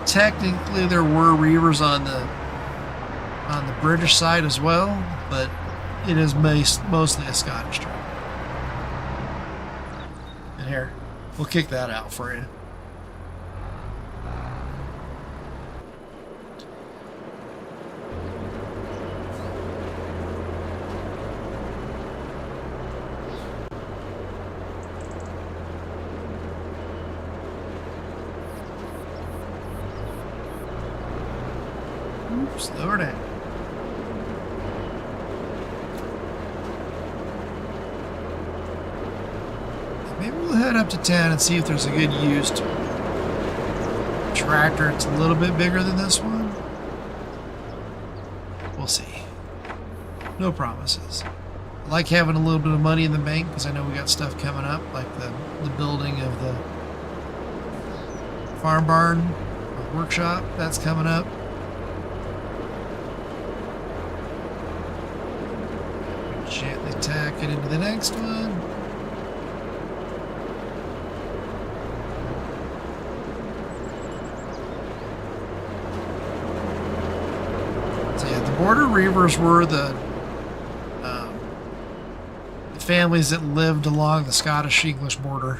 [SPEAKER 1] Technically, there were Reavers on the British side as well, but it is mostly a Scottish term. And here, we'll kick that out for you. Slow her down. Maybe we'll head up to town and see if there's a good used tractor. It's a little bit bigger than this one. We'll see. No promises. I like having a little bit of money in the bank because I know we got stuff coming up, like the building of the farm barn or workshop. That's coming up. Gently tack it into the next one. So yeah, the border reavers were the families that lived along the Scottish-English border.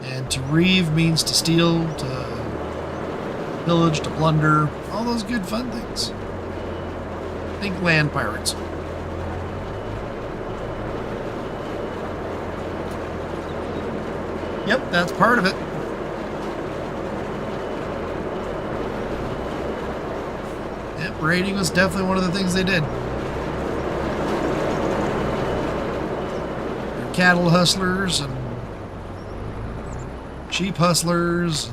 [SPEAKER 1] And to reave means to steal, to pillage, to plunder, all those good fun things. Think land pirates. Yep, that's part of it. Yep, raiding was definitely one of the things they did. They're cattle hustlers and sheep hustlers.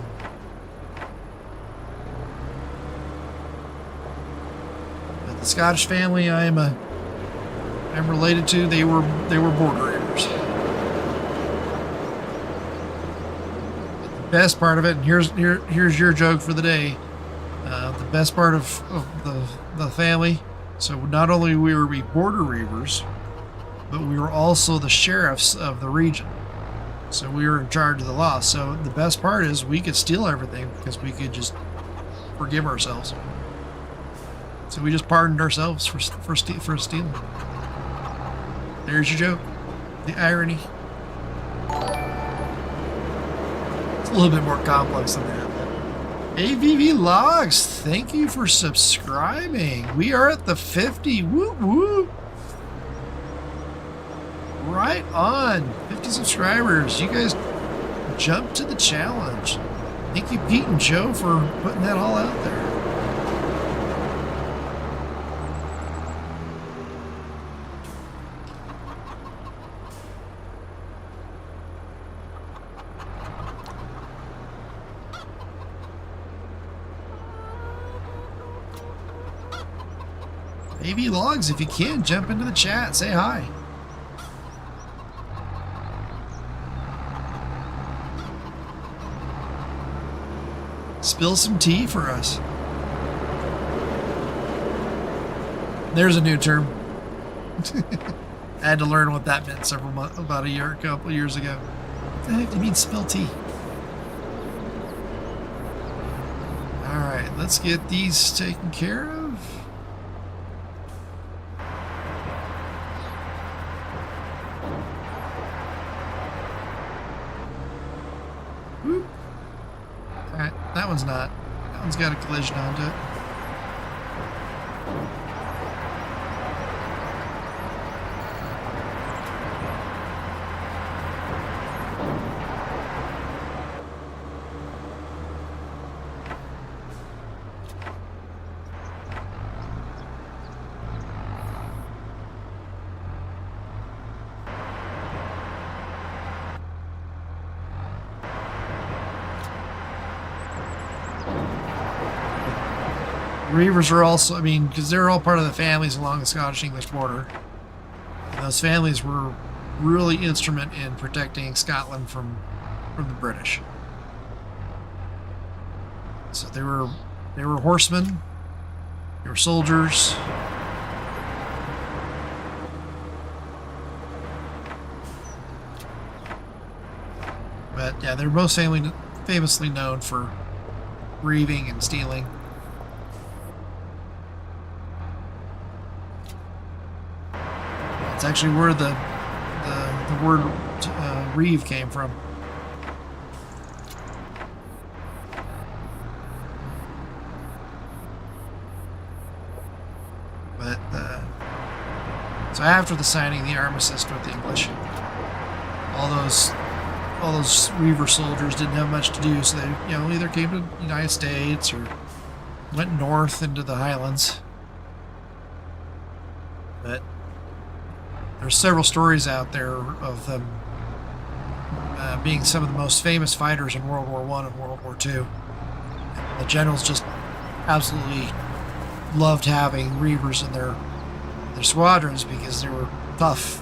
[SPEAKER 1] But the Scottish family I'm related to, they were border raiders. The best part of it, and here's your joke for the day. The best part of the family, so not only were we border reavers, but we were also the sheriffs of the region. So we were in charge of the law. So the best part is we could steal everything because we could just forgive ourselves. So we just pardoned ourselves for stealing. There's your joke. The irony. It's a little bit more complex than that. AVV Logs, thank you for subscribing. We are at the 50. Whoop whoop. Right on. 50 subscribers. You guys jumped to the challenge. Thank you, Pete and Joe, for putting that all out there. AV Logs, if you can, jump into the chat. Say hi. Spill some tea for us. There's a new term. I had to learn what that meant about a couple years ago. What the heck do you mean spill tea? Alright, let's get these taken care of. Whoop. Alright, that one's not. That one's got a collision onto it. Reavers are also, I mean, because they're all part of the families along the Scottish-English border. And those families were really instrumental in protecting Scotland from the British. So they were horsemen, they were soldiers. But yeah, they're most famously known for reaving and stealing. It's actually where the word reeve came from. But so after the signing of the armistice with the English, all those reaver soldiers didn't have much to do, so they either came to the United States or went north into the Highlands. But there's several stories out there of them being some of the most famous fighters in World War I and World War II. The generals just absolutely loved having reavers in their squadrons because they were tough,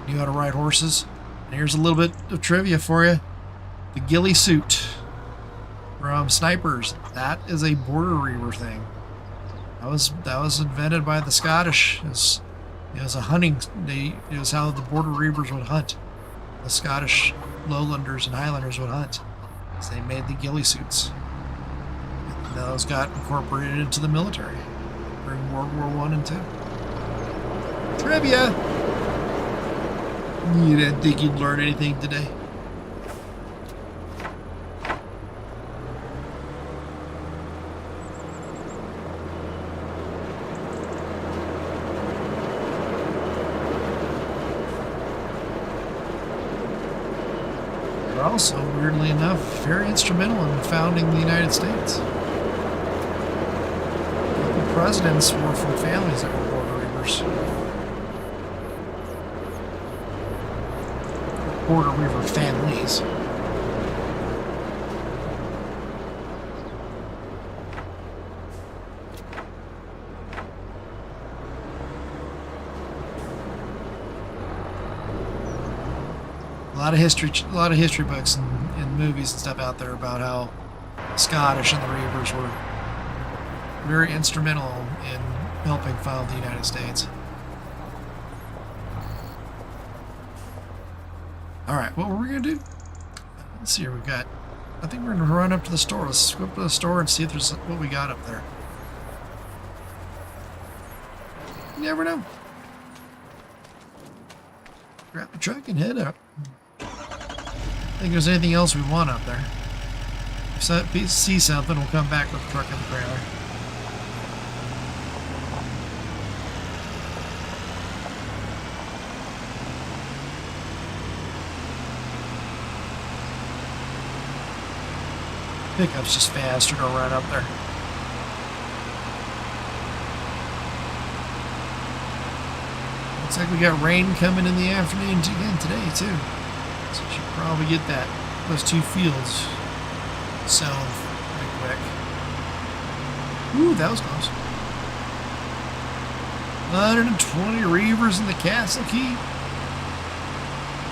[SPEAKER 1] knew how to ride horses. And here's a little bit of trivia for you. The ghillie suit from snipers, that is a border reaver thing. That was invented by the Scottish. It was a hunting. It was how the border reavers would hunt. The Scottish lowlanders and Highlanders would hunt. So they made the ghillie suits. And those got incorporated into the military during World War I and II. Trivia! You didn't think you'd learn anything today? Also, weirdly enough, very instrumental in founding the United States. The presidents were from families that were border reavers. Border reaver families. A lot of history books and movies and stuff out there about how the Scottish and the Reavers were very instrumental in helping found the United States. All right, what were we gonna do? Let's see here. We've got. I think we're gonna run up to the store. Let's go up to the store and see if there's what we got up there. You never know. Grab the truck and head up. I think there's anything else we want up there. If we see something, we'll come back with the truck and the trailer. Pickup's just faster to run up there. Looks like we got rain coming in the afternoon again today too. So we should probably get those two fields sown pretty quick. Ooh, that was close. 120 reavers in the castle keep.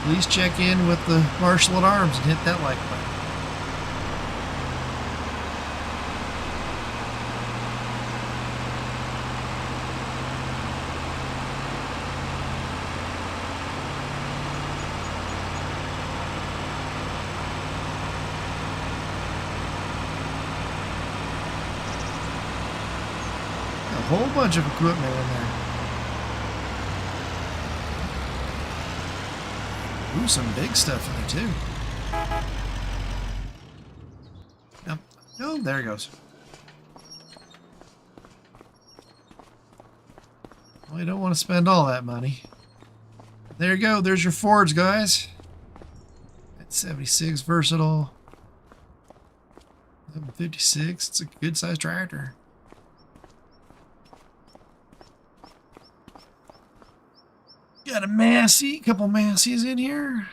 [SPEAKER 1] Please check in with the marshal at arms and hit that like button. A whole bunch of equipment in there. Ooh, some big stuff in there too. Yep. Oh, there it goes. Well, you don't want to spend all that money. There you go. There's your Fords, guys. At 76 versatile. 56. It's a good sized tractor. Got a Massey, couple Masseys in here.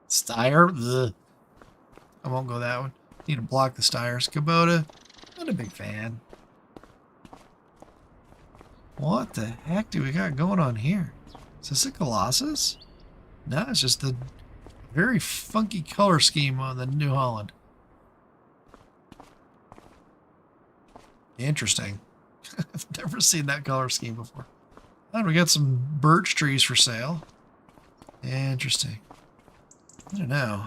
[SPEAKER 1] Steyr, ugh. I won't go that one. Need to block the Steyrs. Kubota, Not a big fan. What the heck do we got going on here? Is this a Colossus? No, it's just the very funky color scheme on the New Holland. Interesting. I've never seen that color scheme before. And we got some birch trees for sale. Interesting. I don't know.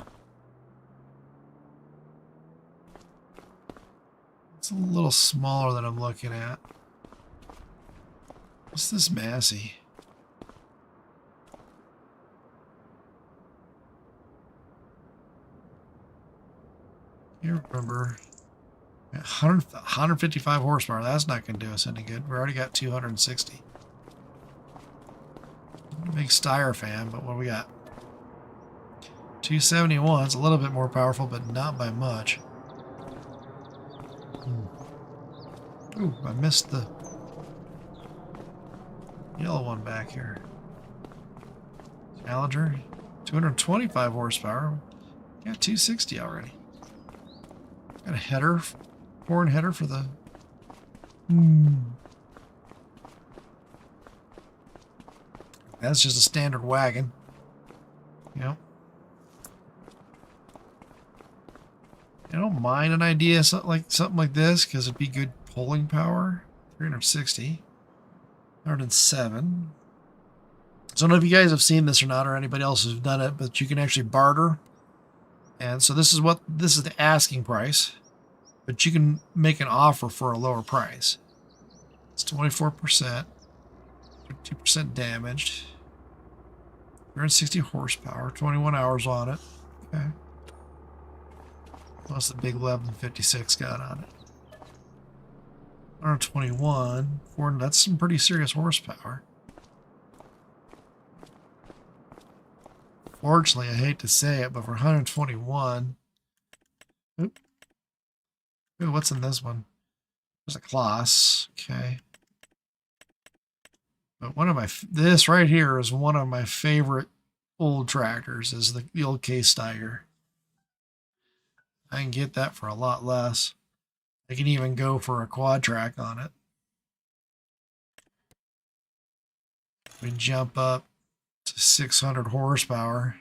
[SPEAKER 1] It's a little smaller than I'm looking at. What's this Massey? You remember 155 horsepower. That's not going to do us any good. We already got 260. I'm a big Steyr fan, but what do we got? 271. It's a little bit more powerful, but not by much. Ooh, I missed the yellow one back here. Challenger, 225 horsepower. Got 260 already. Got a header, horn header for the. That's just a standard wagon. Yep. I don't mind an idea something like this because it'd be good pulling power. 360. 107. So I don't know if you guys have seen this or not, or anybody else who's done it, but you can actually barter. And so this is the asking price, but you can make an offer for a lower price. It's 24%, 2% damaged, 360 horsepower, 21 hours on it. Okay. Plus the big 1156 got on it. 121, that's some pretty serious horsepower. Fortunately, I hate to say it, but for 121, ooh, what's in this one? There's a Claas, okay. But this right here is one of my favorite old tractors, is the old Case Steiger. I can get that for a lot less. I can even go for a quad track on it. We jump up to 600 horsepower.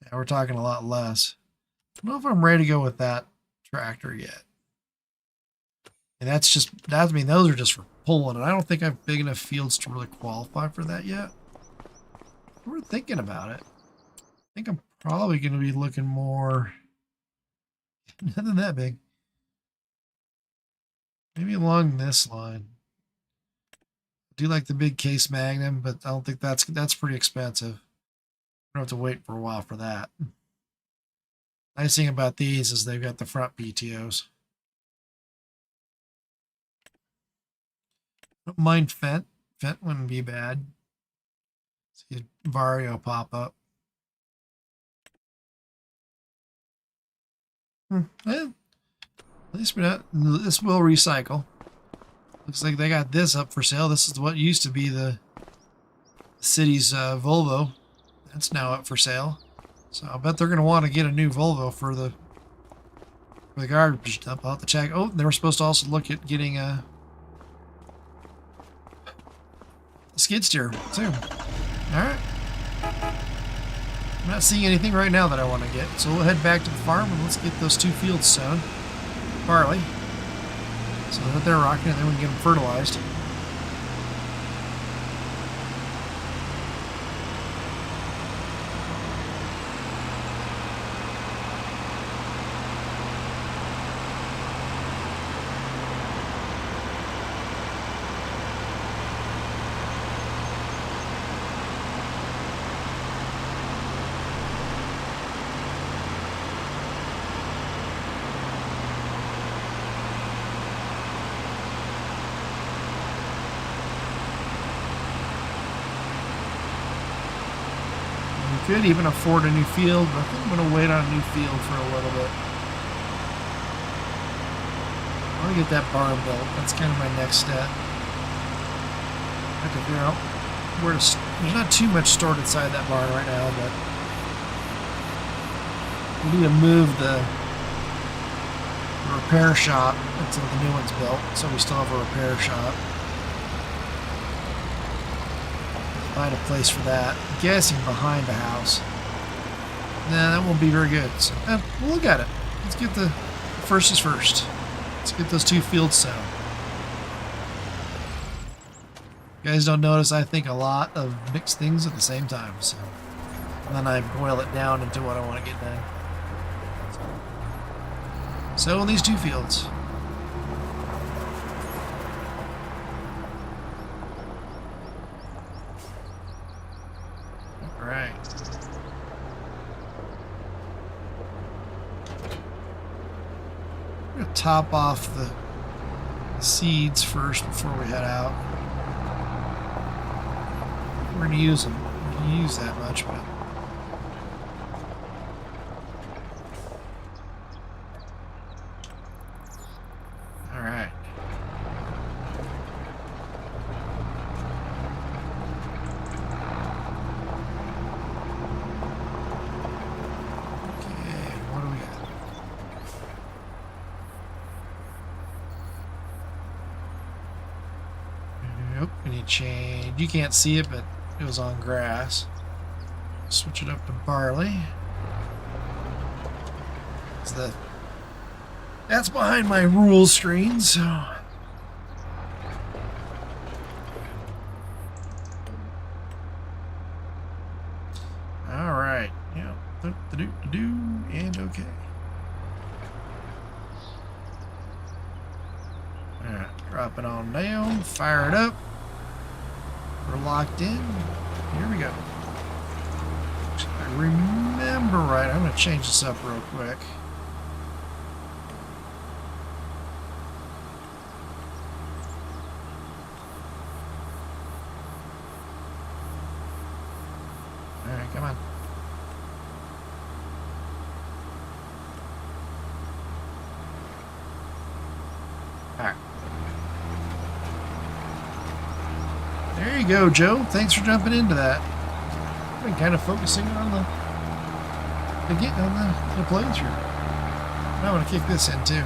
[SPEAKER 1] Yeah, we're talking a lot less. I don't know if I'm ready to go with that tractor yet. And I mean, those are just for pulling, and I don't think I have big enough fields to really qualify for that yet. We're thinking about it. I think I'm probably going to be looking more, nothing that big. Maybe along this line. I do like the big Case Magnum, but I don't think that's pretty expensive. I don't have to wait for a while for that. Nice thing about these is they've got the front PTOs. Don't mind Fent. Fent wouldn't be bad. See Vario pop up. Well, at least we're not. This will recycle. Looks like they got this up for sale. This is what used to be the city's Volvo. That's now up for sale. So I bet they're going to want to get a new Volvo for the garbage dump. I'll have to check. Oh, they were supposed to also look at getting a skid steer too. All right. I'm not seeing anything right now that I want to get, so we'll head back to the farm and let's get those 2 fields sown. Barley. So that they're rocking, and then we can get them fertilized. Could even afford a new field, but I think I'm going to wait on a new field for a little bit. I want to get that barn built. That's kind of my next step. I have to figure out where to. There's not too much stored inside that barn right now, but we need to move the the repair shop until the new one's built, so we still have a repair shop. Find a place for that. I'm guessing behind the house. Nah, that won't be very good. So, we'll look at it. Let's get the first is first. Let's get those 2 fields sown. You guys don't notice I think a lot of mixed things at the same time, so. And then I boil it down into what I want to get done. So in these 2 fields. All right. I'm gonna top off the seeds first before we head out. We're gonna use them. We can use that much, but. Change. You can't see it, but it was on grass. Switch it up to barley. That's behind my rules screen, so. All right. Yeah. And okay. All right. Drop it on down. Fire it up. We're locked in. Here we go. If I remember right, I'm going to change this up real quick. All right, come on. All right. There you go, Joe. Thanks for jumping into that. I've been kind of focusing on the playthrough. I want to kick this in too.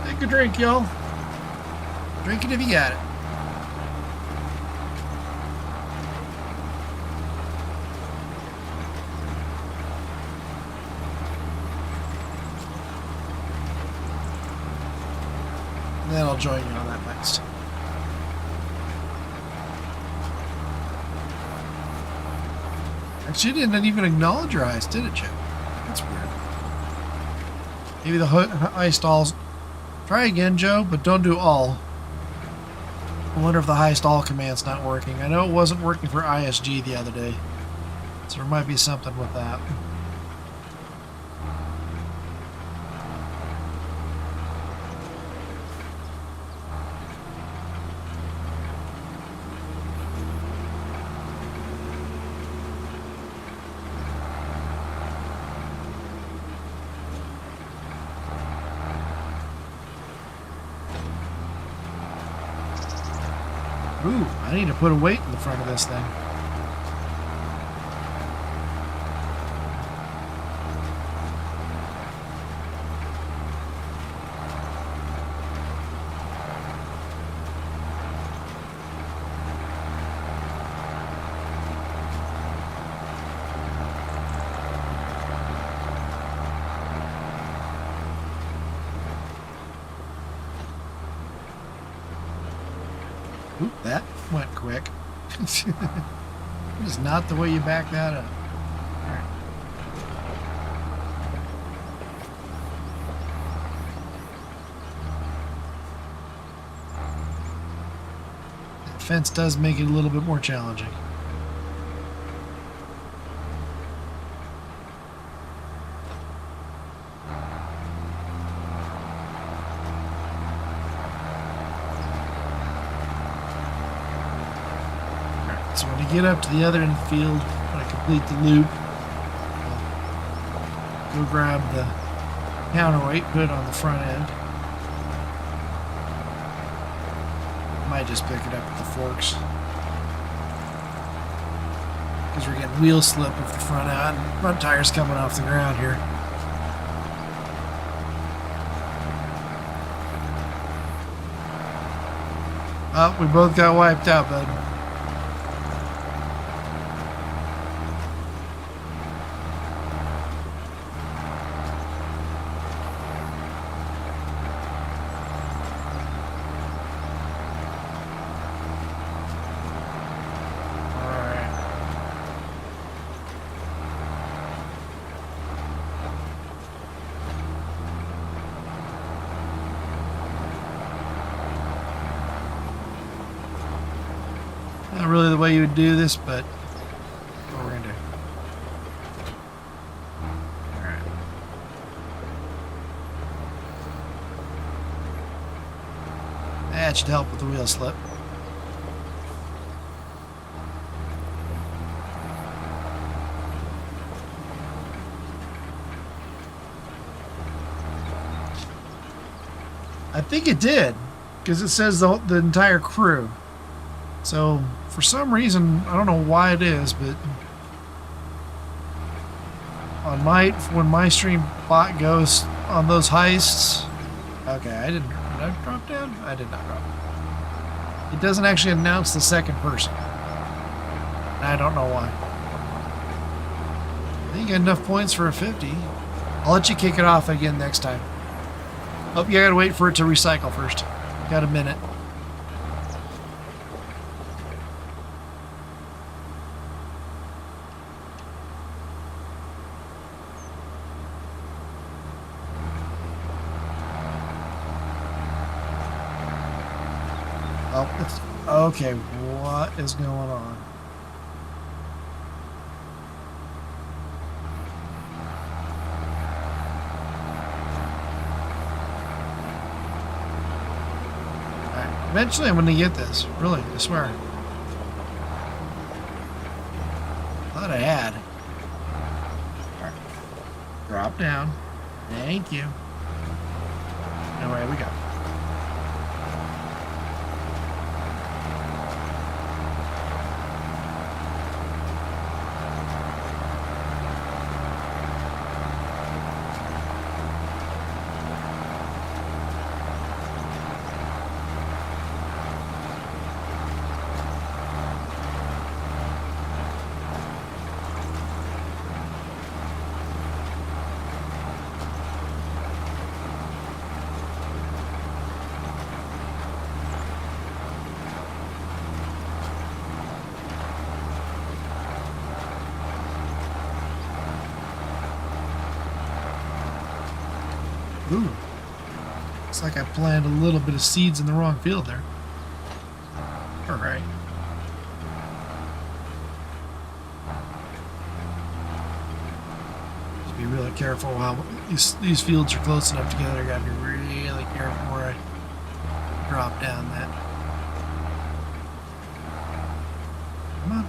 [SPEAKER 1] Take a drink, y'all. Drink it if you got it. And then I'll join you on that next. Actually, it didn't even acknowledge your ice, did it, Joe? That's weird. Maybe the high stalls. Try again, Joe, but don't do all. I wonder if the high stall command's not working. I know it wasn't working for ISG the other day, so there might be something with that. Ooh, I need to put a weight in the front of this thing. Oop, that went quick. It is not the way you back that up. All right. That fence does make it a little bit more challenging. So when I get up to the other end of the field, when I complete the loop, I'll go grab the counterweight, put it on the front end. Might just pick it up with the forks. Because we're getting wheel slip with the front tires coming off the ground here. Oh, we both got wiped out, bud. Not really the way you would do this, but what we're gonna do. Alright. That should help with the wheel slip. I think it did, because it says the entire crew. So, for some reason, I don't know why it is, but on when my stream bot goes on those heists, okay, did I drop down? I did not drop. It doesn't actually announce the second person. I don't know why. I think you got enough points for a 50. I'll let you kick it off again next time. Oh, you gotta wait for it to recycle first. Got a minute. Oh, it's okay. What is going on? Alright, eventually I'm going to get this. Really, I swear. Thought I had. Alright. Drop down. Thank you. Anyway, we go. Ooh. Looks like I planted a little bit of seeds in the wrong field there. Alright. Just be really careful how these fields are close enough together. I gotta be really careful where I drop down that. Come on.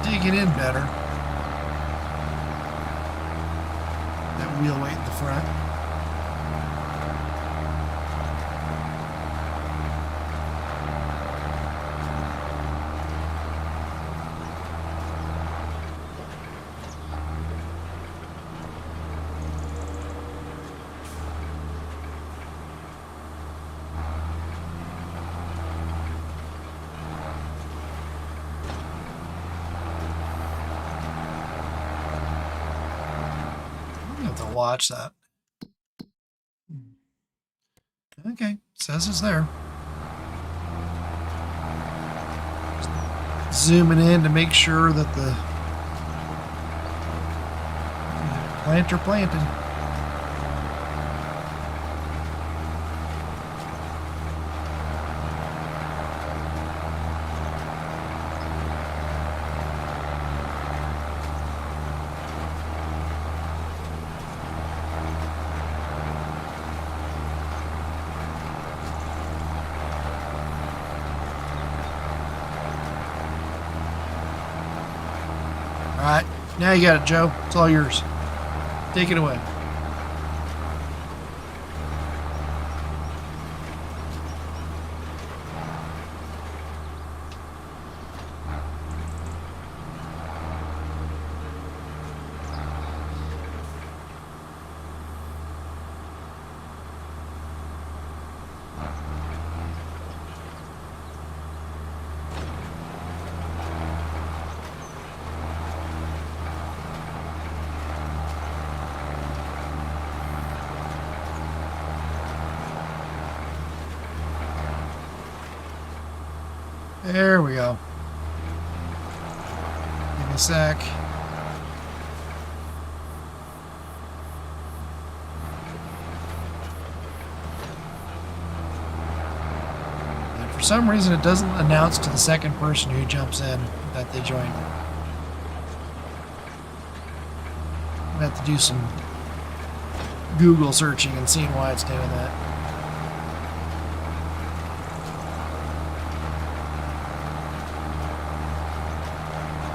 [SPEAKER 1] Dig it in better. That wheel weight in the front. Watch that. Okay, says it's there. Just zooming in to make sure that the planter planted. Alright, now you got it, Joe. It's all yours. Take it away. There we go. Give me a sec. And for some reason, it doesn't announce to the second person who jumps in that they joined. I have to do some Google searching and seeing why it's doing that.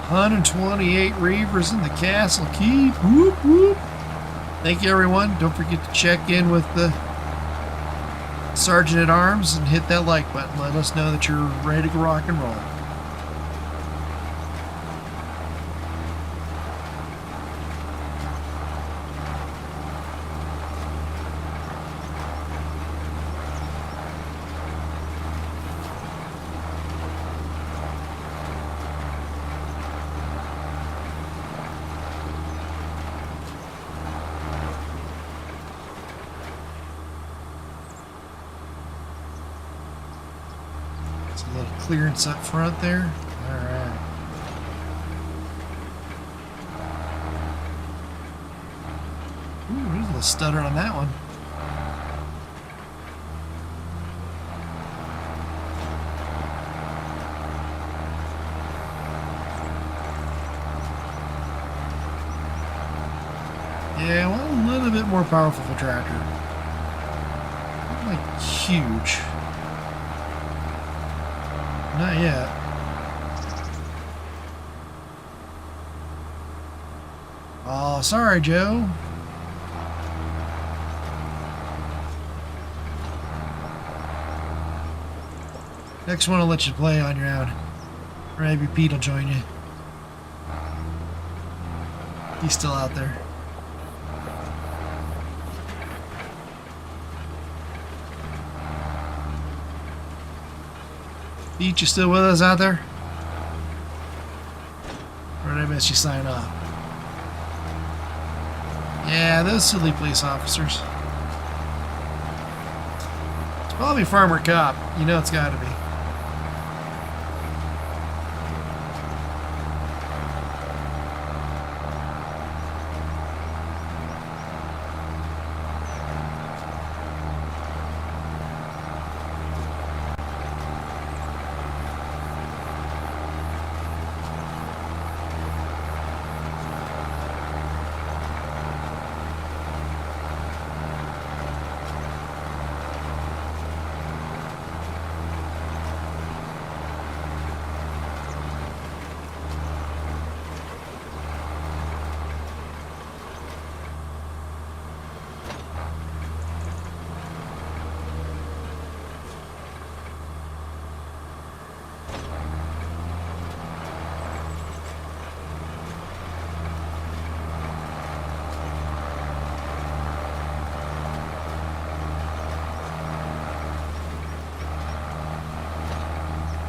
[SPEAKER 1] $128 Reavers in the Castle Keep. Whoop, whoop. Thank you, everyone. Don't forget to check in with the Sergeant at Arms and hit that like button. Let us know that you're ready to rock and roll. A little clearance up front there. All right. Ooh, there's a little stutter on that one. Yeah, well, a little bit more powerful for tractor. Not like huge. Not yet. Oh, sorry, Joe. Next one I'll let you play on your own. Or maybe Pete will join you. He's still out there. Pete, you still with us out there? Or did I miss you sign off? Yeah, those silly police officers. It's probably Farmer Cop. You know it's gotta be.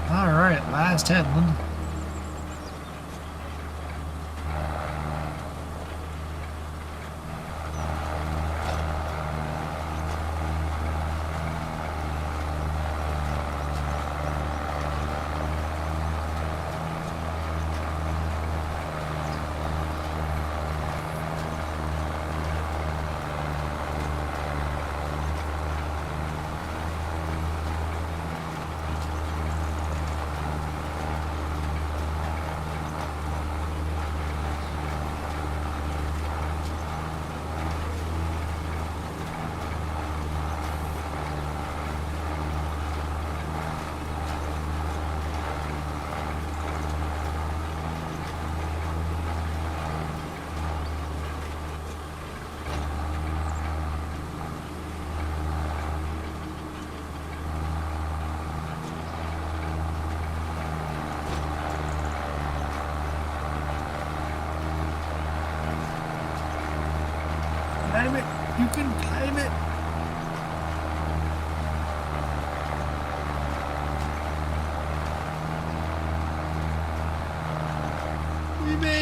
[SPEAKER 1] Alright, last headland.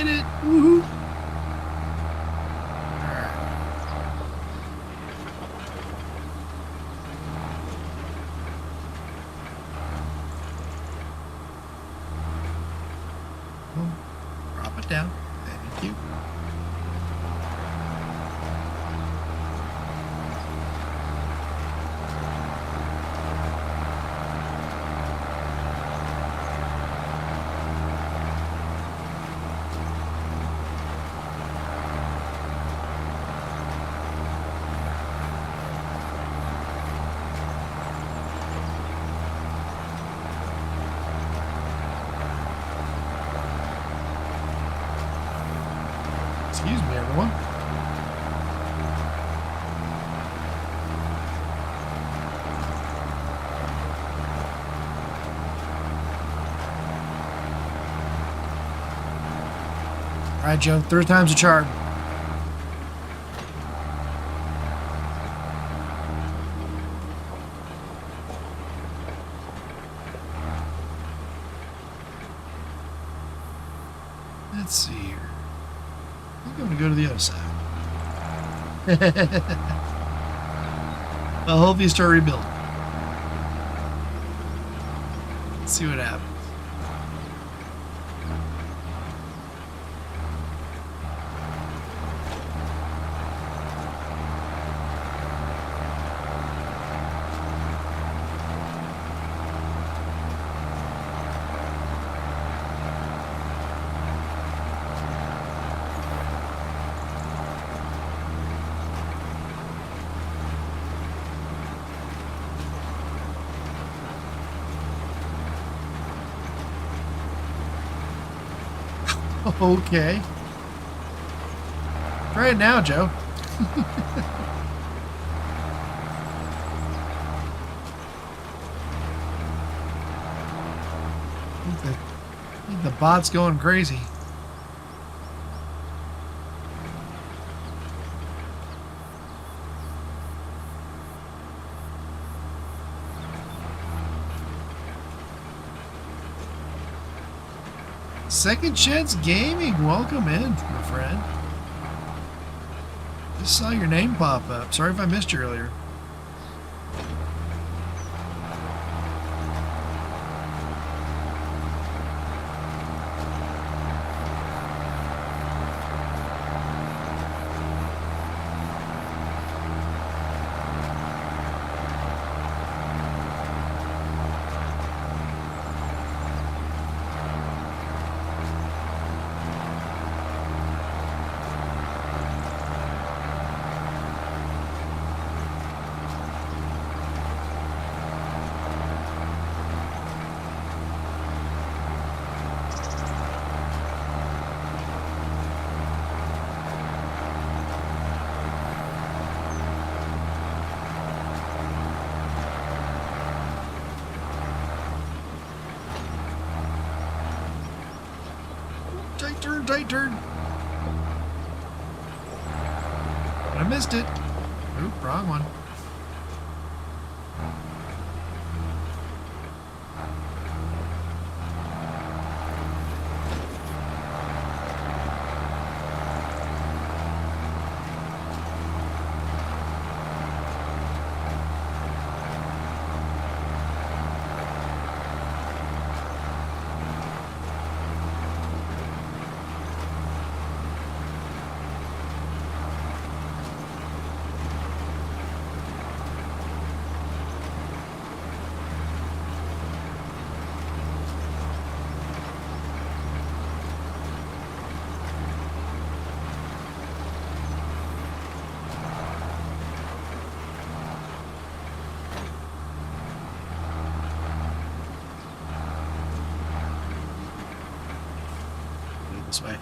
[SPEAKER 1] did it. Woohoo. Drop it down. Thank you. Excuse me, everyone. All right, Joe. Third time's a charm. Let's see here. I think I'm going to go to the other side. I hope you start rebuilding. Let's see what happens. Okay. Try it now, Joe. I think the bot's going crazy. Second Chance Gaming, welcome in, my friend. Just saw your name pop up. Sorry if I missed you earlier. Tight turn. I missed it. Oop, wrong one. This way.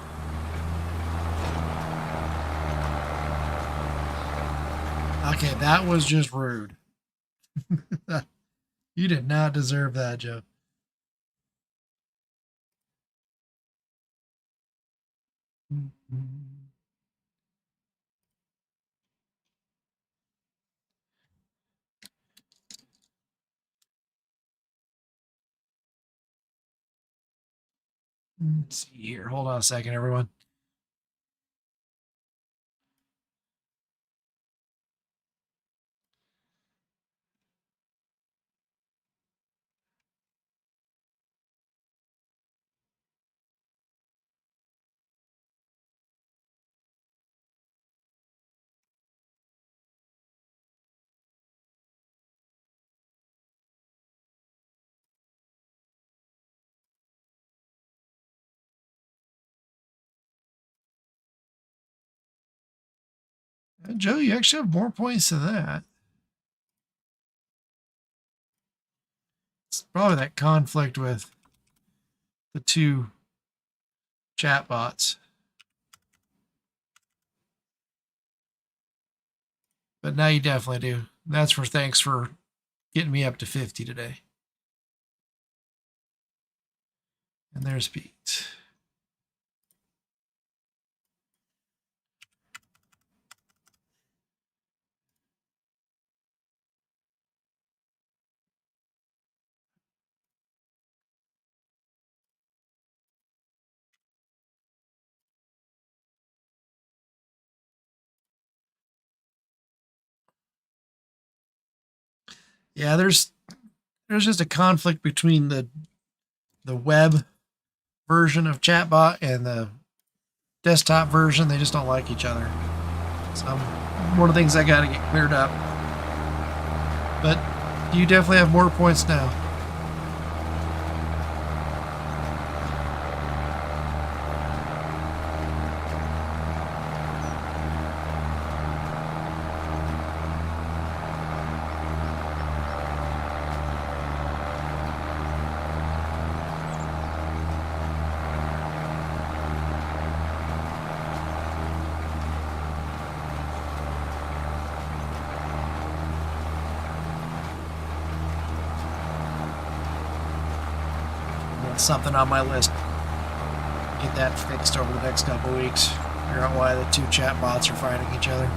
[SPEAKER 1] Okay, that was just rude. You did not deserve that, Joe. Let's see here. Hold on a second, everyone. Joe, you actually have more points than that. It's probably that conflict with the two chat bots. But now you definitely do. That's for thanks for getting me up to 50 today. And there's Pete. Yeah, there's just a conflict between the web version of chatbot and the desktop version. They just don't like each other. So one of the things I got to get cleared up. But you definitely have more points now. Something on my list. Get that fixed over the next couple weeks. Figure out why the two chat bots are fighting each other.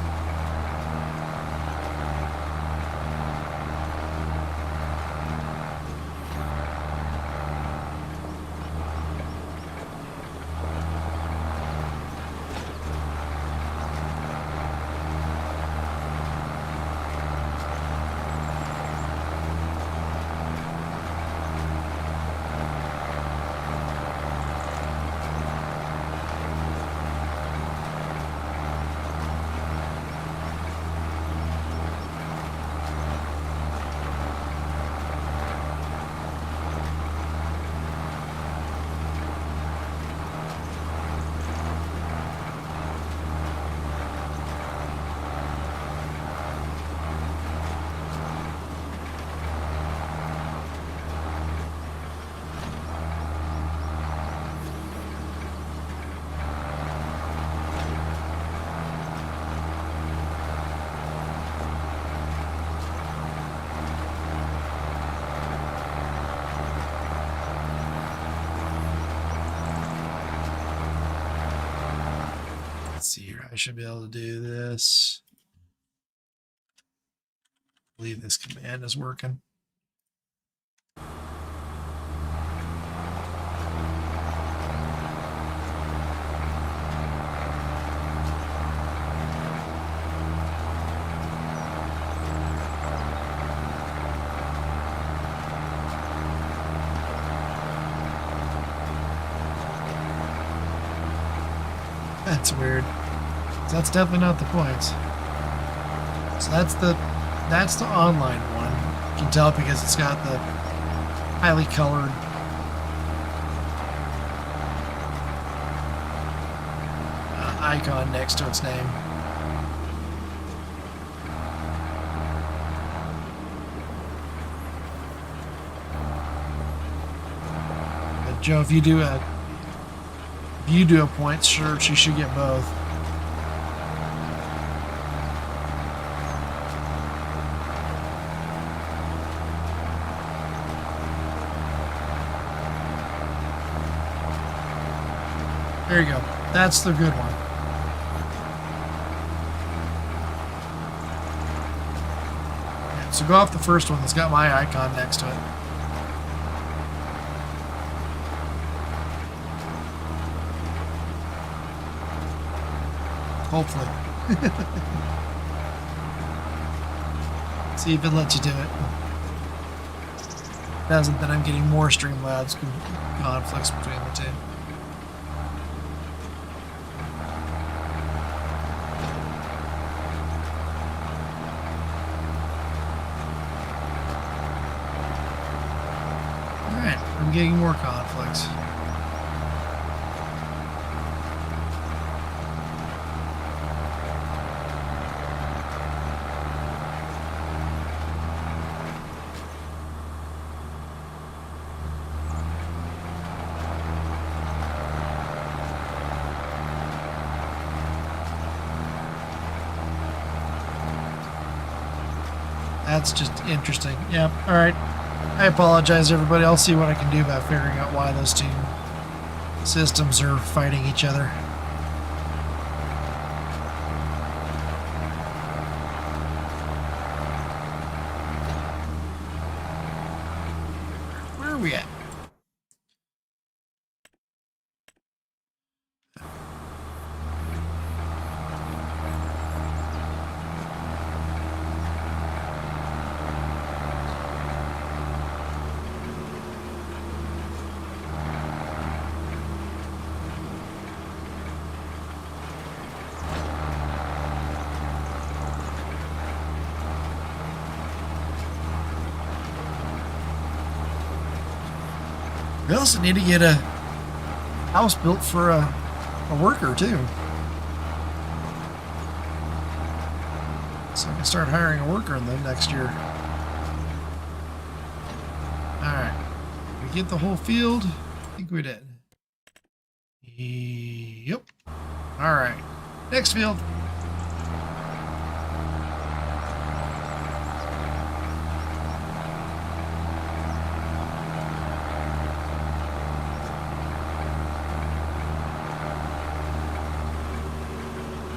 [SPEAKER 1] See here, I should be able to do this. I believe this command is working. That's weird. So that's definitely not the points. So that's the online one. You can tell because it's got the highly colored icon next to its name. But Joe, if you do a points search, you should get both. There you go. That's the good one. Yeah, so go off the first one that's got my icon next to it. Hopefully. See if it lets you do it. If it doesn't, then I'm getting more Streamlabs conflicts between the two. Alright, I'm getting more conflicts. That's just interesting. Yep. All right. I apologize, everybody. I'll see what I can do about figuring out why those two systems are fighting each other. Where are we at? We also need to get a house built for a worker, too. So I can start hiring a worker in the next year. Alright. Did we get the whole field? I think we did. Yep. Alright. Next field.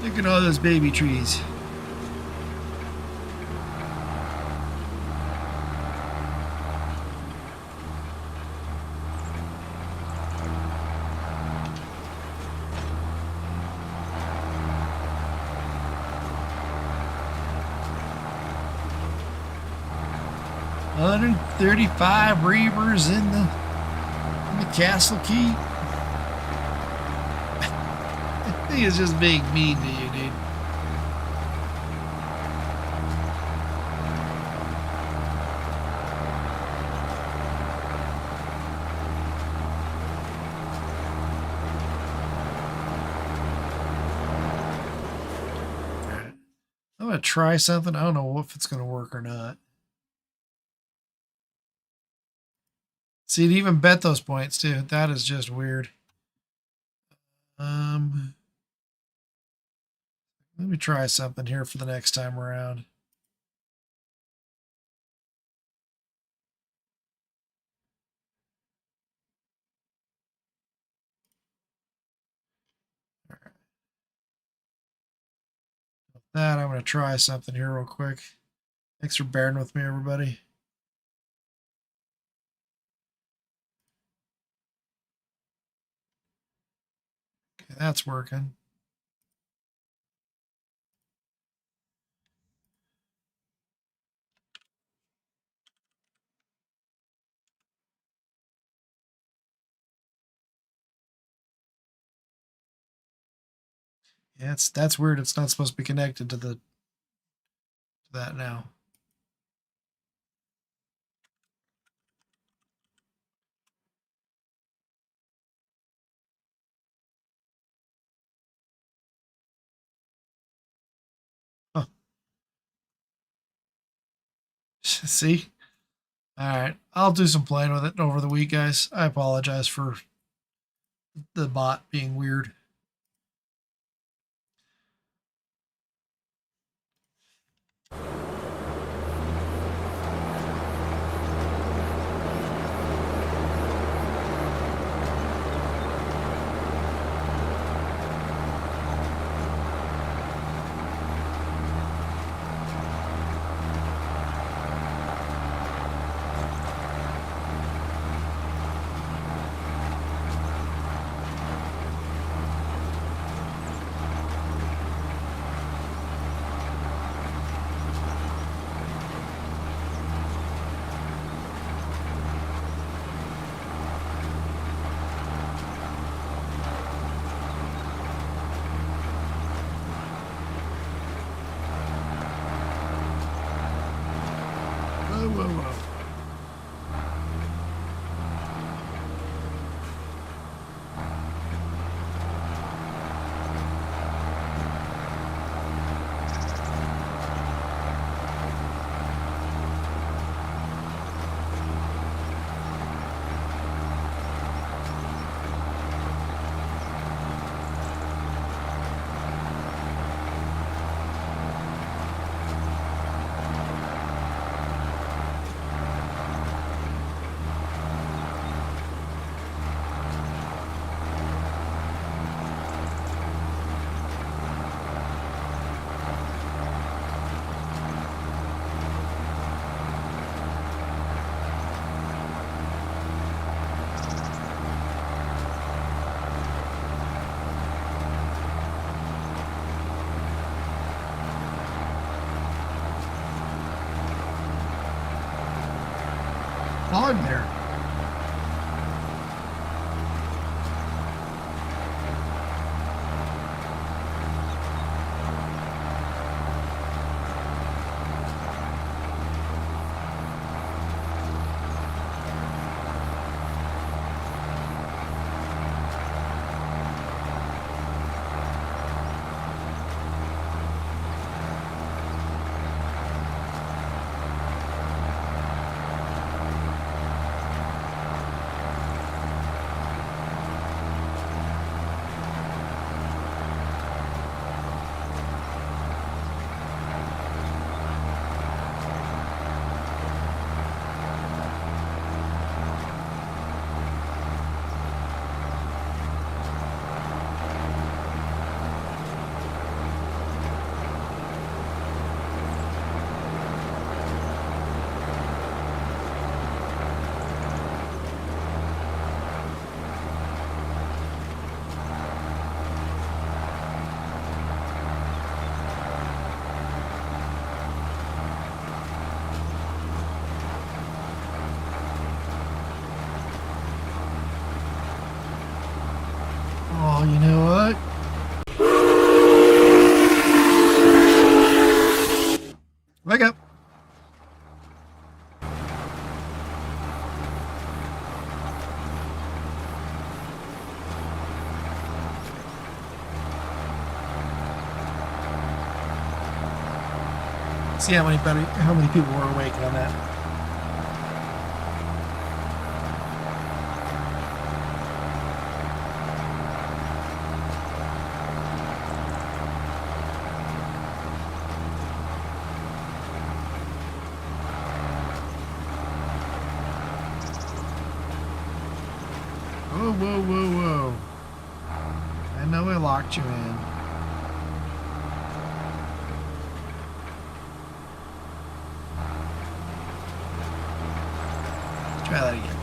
[SPEAKER 1] Look at all those baby trees. $135 reavers in the castle keep. I think it's just being mean to you, dude. I'm gonna try something. I don't know if it's gonna work or not. See, it even bet those points too. That is just weird. Let me try something here for the next time around. All right. With that, I'm going to try something here real quick. Thanks for bearing with me, everybody. Okay, that's working. Yeah, that's weird. It's not supposed to be connected to that now. Huh. See? All right. I'll do some playing with it over the week, guys. I apologize for the bot being weird. whoa. On there. Oh, you know what? Wake up. See how many people were awake on that. Whoa, whoa, whoa, whoa. I know I locked you in. Let's try that again.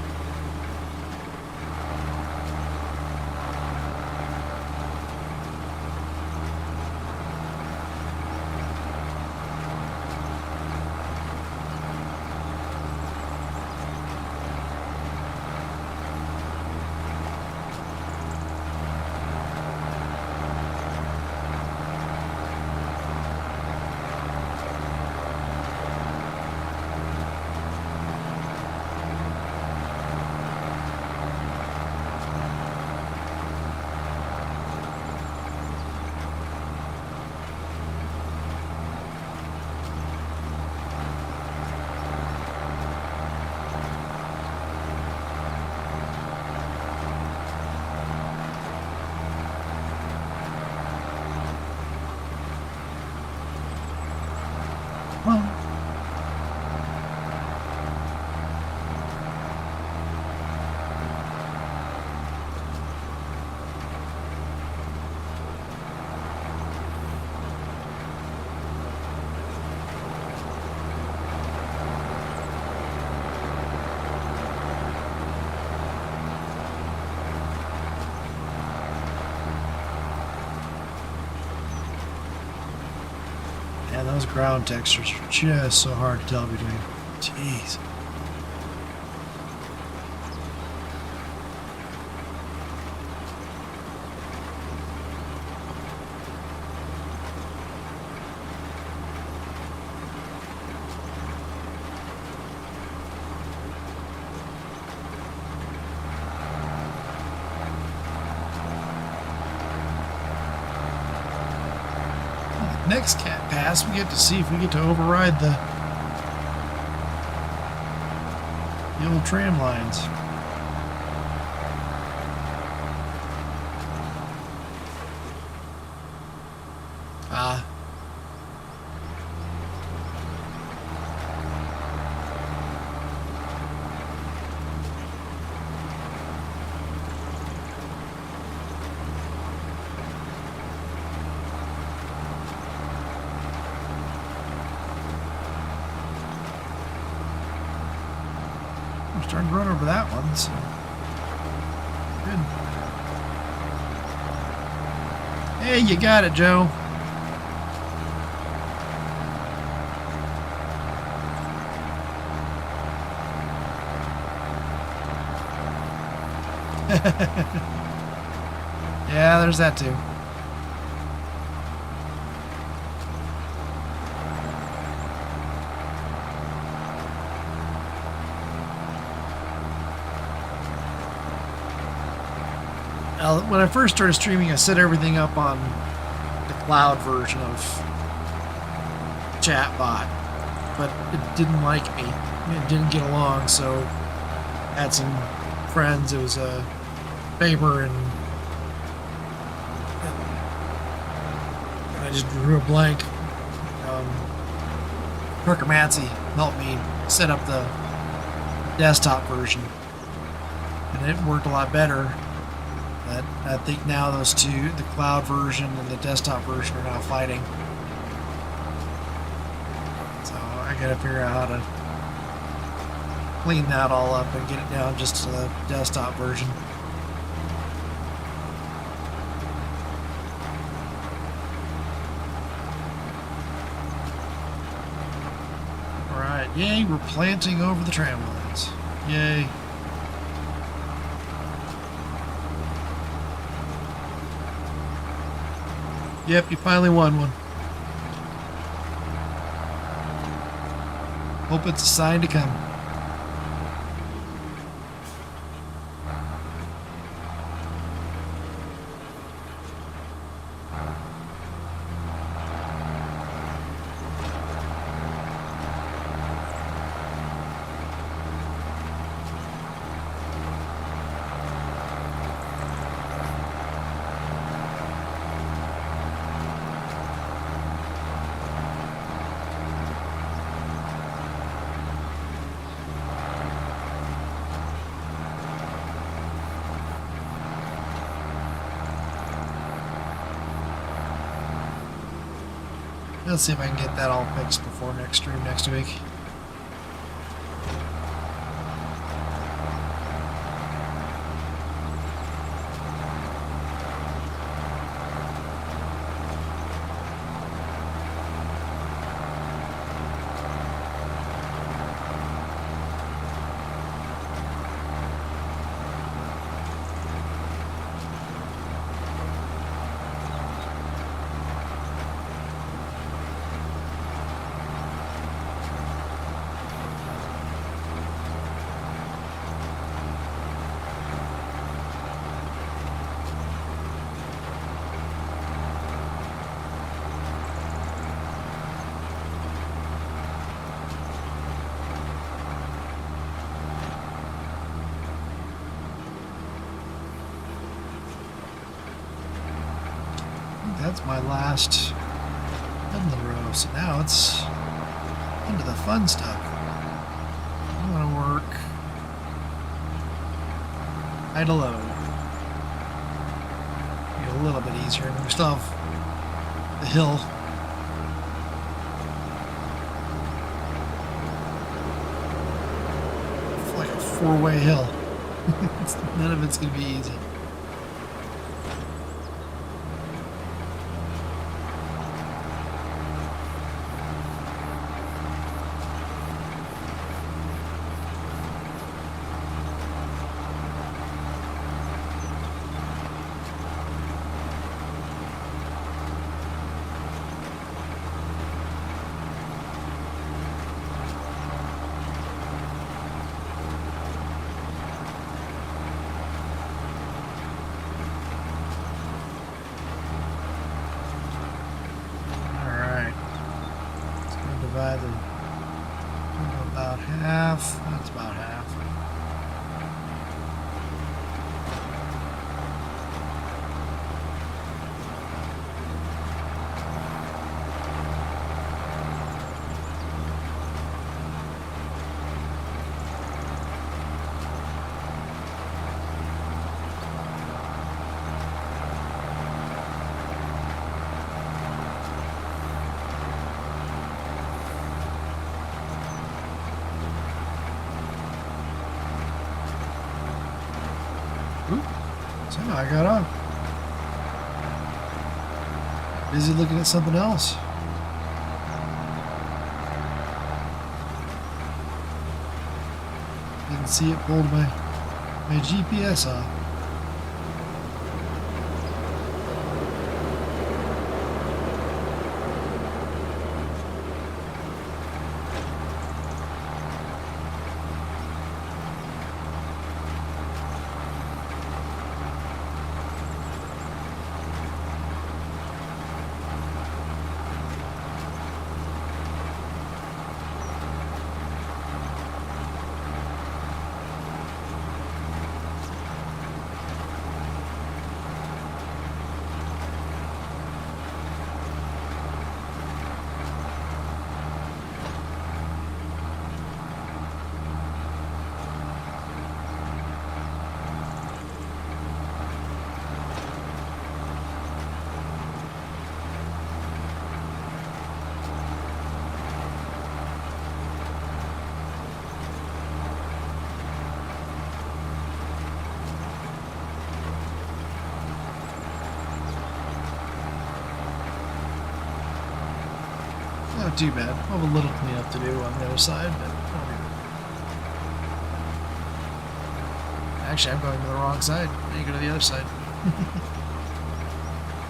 [SPEAKER 1] And those ground textures are just so hard to tell between. Jeez. next cat pass, we get to see if we get to override the old tram lines. I'm starting to run over that one, so good. Hey, you got it, Joe. Yeah, there's that too. When I first started streaming, I set everything up on the cloud version of Chatbot, but it didn't like me. It didn't get along, so I had some friends. It was a Faber and I just drew a blank. Parker Matsey helped me set up the desktop version, and it worked a lot better. But I think now those two, the cloud version and the desktop version, are now fighting. So I gotta figure out how to clean that all up and get it down just to the desktop version. Alright, yay, we're planting over the tram lines. Yay. Yep, you finally won one. Hope it's a sign to come. Let's see if I can get that all fixed before next stream next week. That's my last in the row, so now it's into the fun stuff. I want to work Autoload. Be a little bit easier, and we still have the hill. It's like a four-way hill. None of it's going to be easy. about half. That's about half. Somehow I got on. Busy looking at something else. Didn't see it pulled my GPS off. Not too bad. I'll have a little cleanup to do on the other side, but actually I'm going to the wrong side. I need to go to the other side.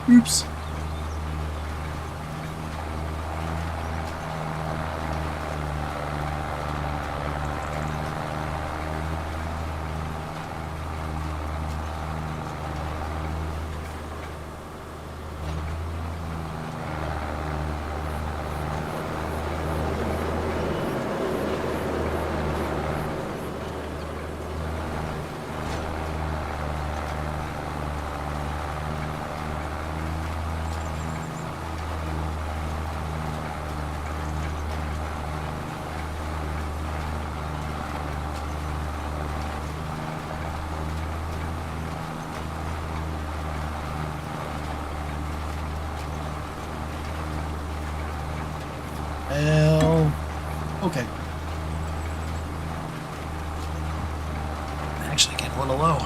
[SPEAKER 1] Oops. Well, okay. Actually getting a little low.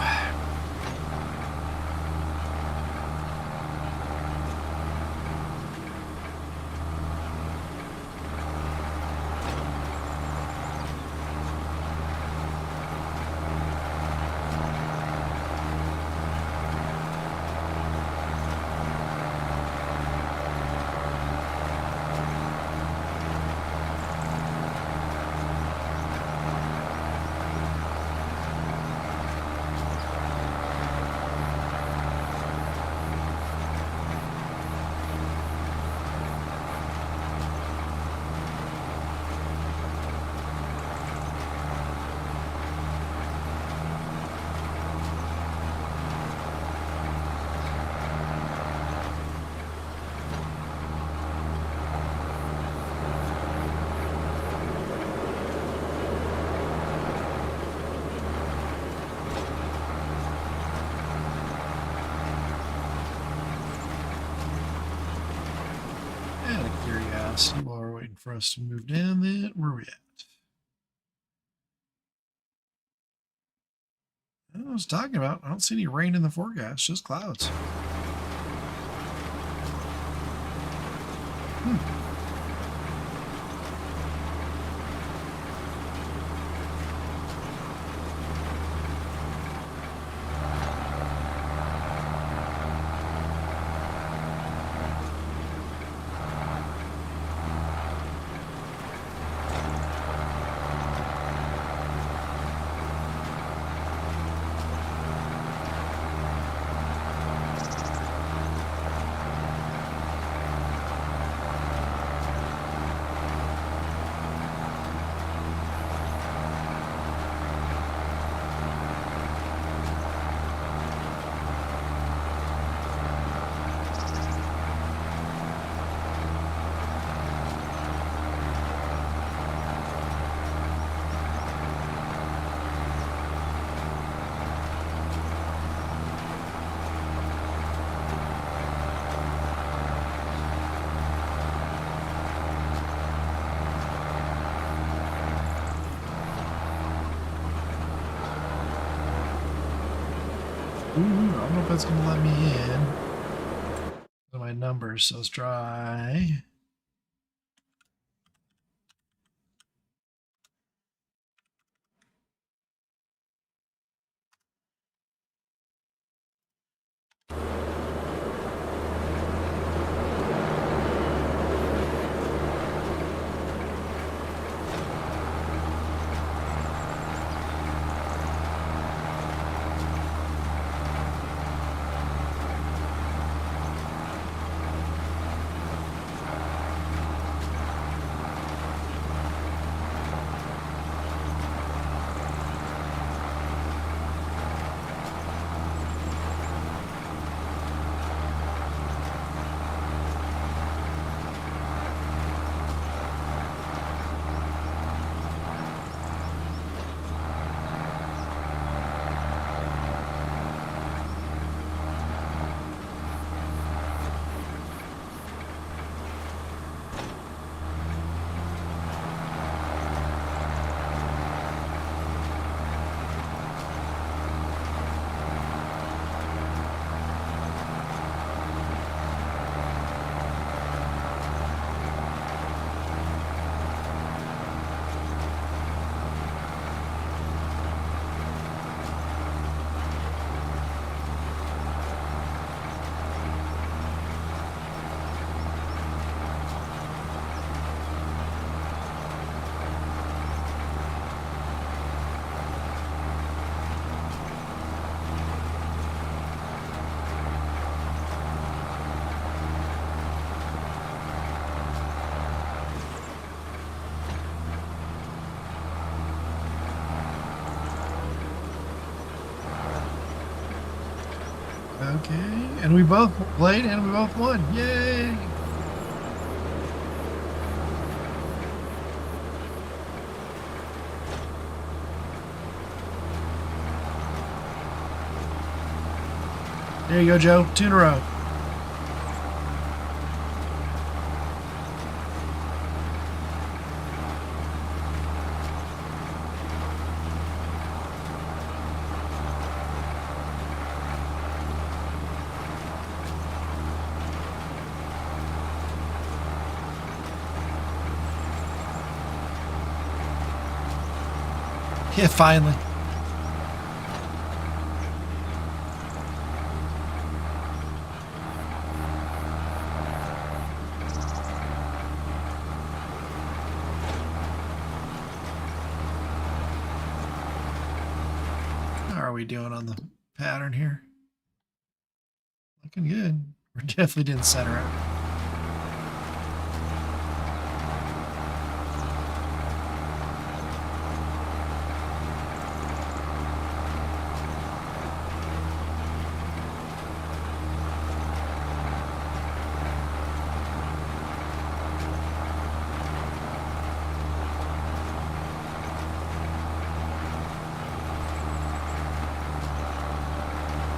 [SPEAKER 1] Out of curiosity, while we're waiting for us to move down that, where are we at? I was talking about, I don't see any rain in the forecast, just clouds. Ooh, I don't know if that's going to let me in. My numbers, so let's try. Okay, and we both played and we both won. Yay! There you go, Joe. 2 in a row. Yeah, finally. How are we doing on the pattern here? Looking good. We definitely didn't center it.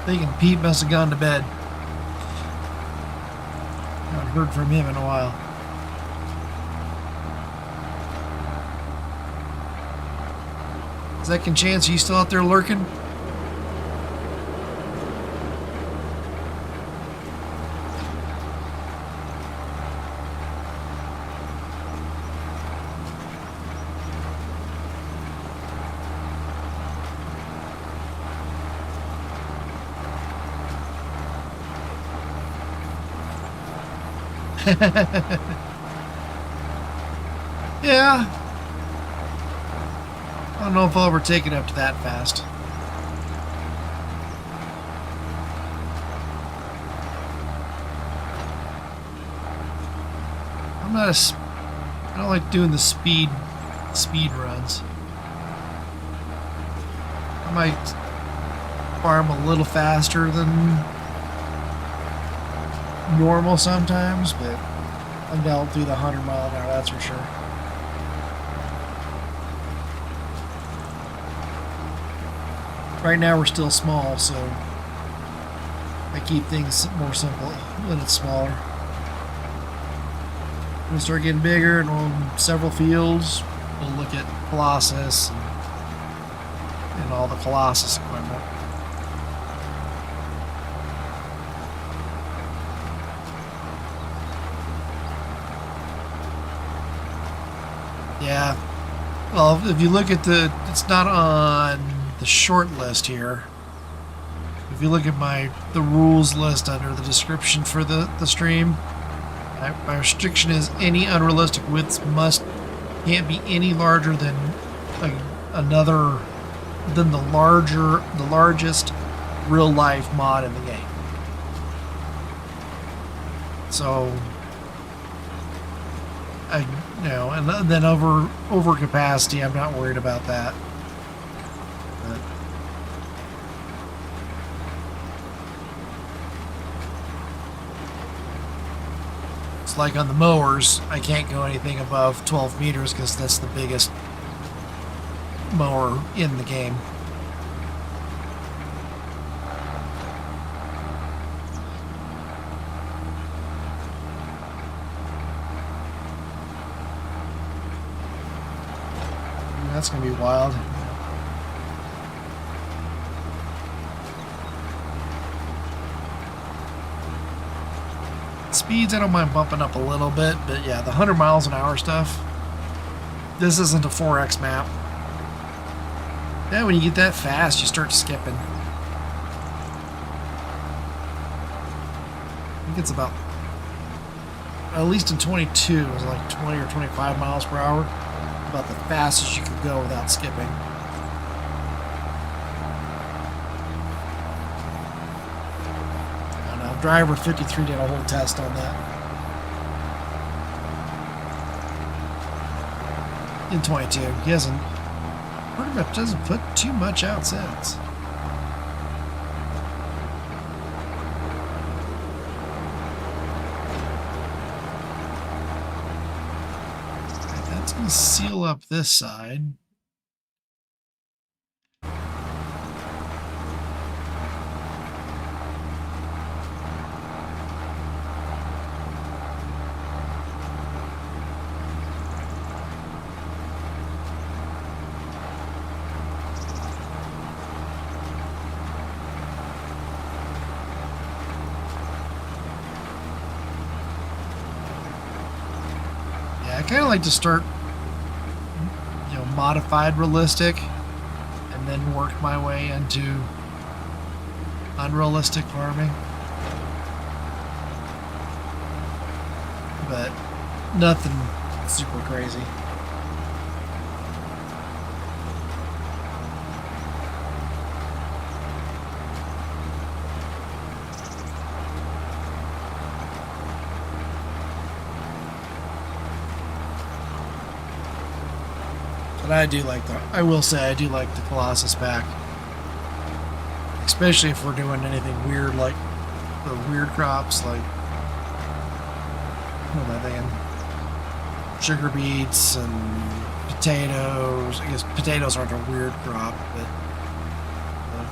[SPEAKER 1] Thinking Pete must have gone to bed. I haven't heard from him in a while. Second chance, are you still out there lurking? Yeah. I don't know if I'll ever take it up to that fast. I don't like doing the speed runs. I might farm a little faster than normal sometimes, but I'm down through the 100-mile-an-hour, that's for sure. Right now we're still small, so I keep things more simple when it's smaller. When we start getting bigger and on several fields, we'll look at Colossus and all the Colossus equipment. Yeah. Well, if you look at it's not on the short list here. If you look at the rules list under the description for the stream, my restriction is any unrealistic widths can't be any larger than the largest real life mod in the game. So, and then over capacity, I'm not worried about that. But it's like on the mowers, I can't go anything above 12 meters because that's the biggest mower in the game. That's going to be wild. Speeds, I don't mind bumping up a little bit, but yeah, the 100 miles an hour stuff, this isn't a 4X map. Yeah, when you get that fast, you start skipping. I think it's about, at least in 22, it was like 20 or 25 miles per hour. About the fastest you could go without skipping. I don't know. Driver 53 did a whole test on that. In 22. He pretty much doesn't put too much out since. Seal up this side. Yeah, I kind of like to start modified realistic and then work my way into unrealistic farming, but nothing super crazy. But I will say I do like the Colossus pack. Especially if we're doing anything weird like the weird crops like, what am I thinking? Sugar beets and potatoes. I guess potatoes aren't a weird crop, but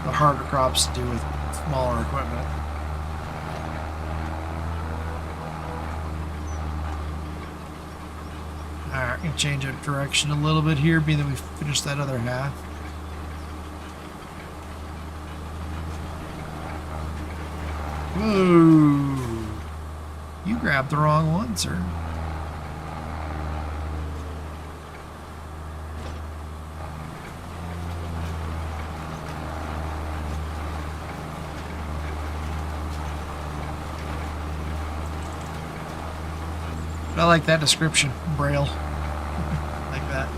[SPEAKER 1] the harder crops to do with smaller equipment. Alright, can change our direction a little bit here, being that we finished that other half. Whoa! You grabbed the wrong one, sir. I like that description, Braille. Like that.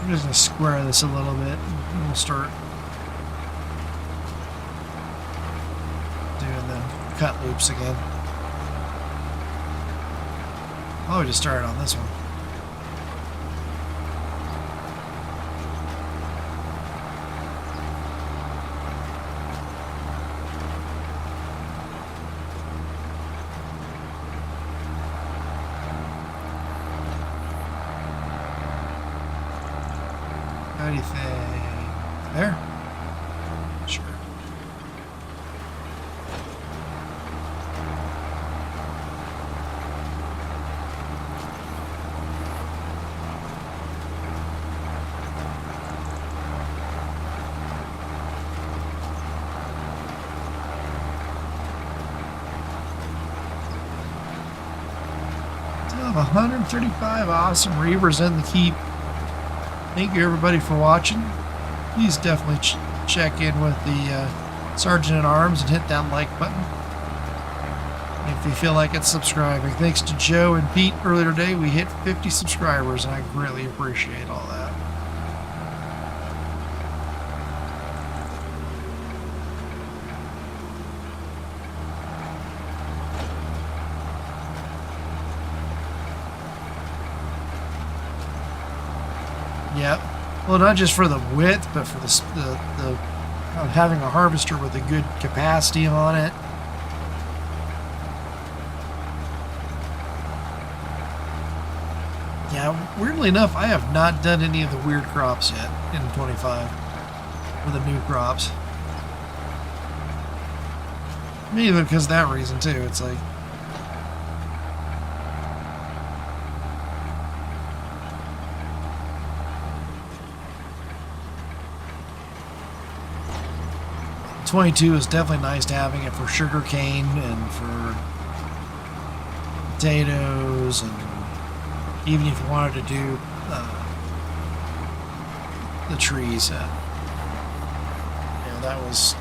[SPEAKER 1] I'm just going to square this a little bit and we'll start doing the cut loops again. Oh, we just started on this one. Anything there? Sure. have 135 awesome Reavers in the keep. Thank you everybody for watching. Please definitely check in with the Sergeant at Arms and hit that like button. If you feel like it, subscribing. Thanks to Joe and Pete earlier today, we hit 50 subscribers, and I greatly appreciate all that. Yep. Well, not just for the width, but for the having a harvester with a good capacity on it. Yeah, weirdly enough, I have not done any of the weird crops yet in 25. Or the new crops. Maybe because of that reason, too. It's like... .22 is definitely nice to having it for sugar cane and for potatoes, and even if you wanted to do the trees. That was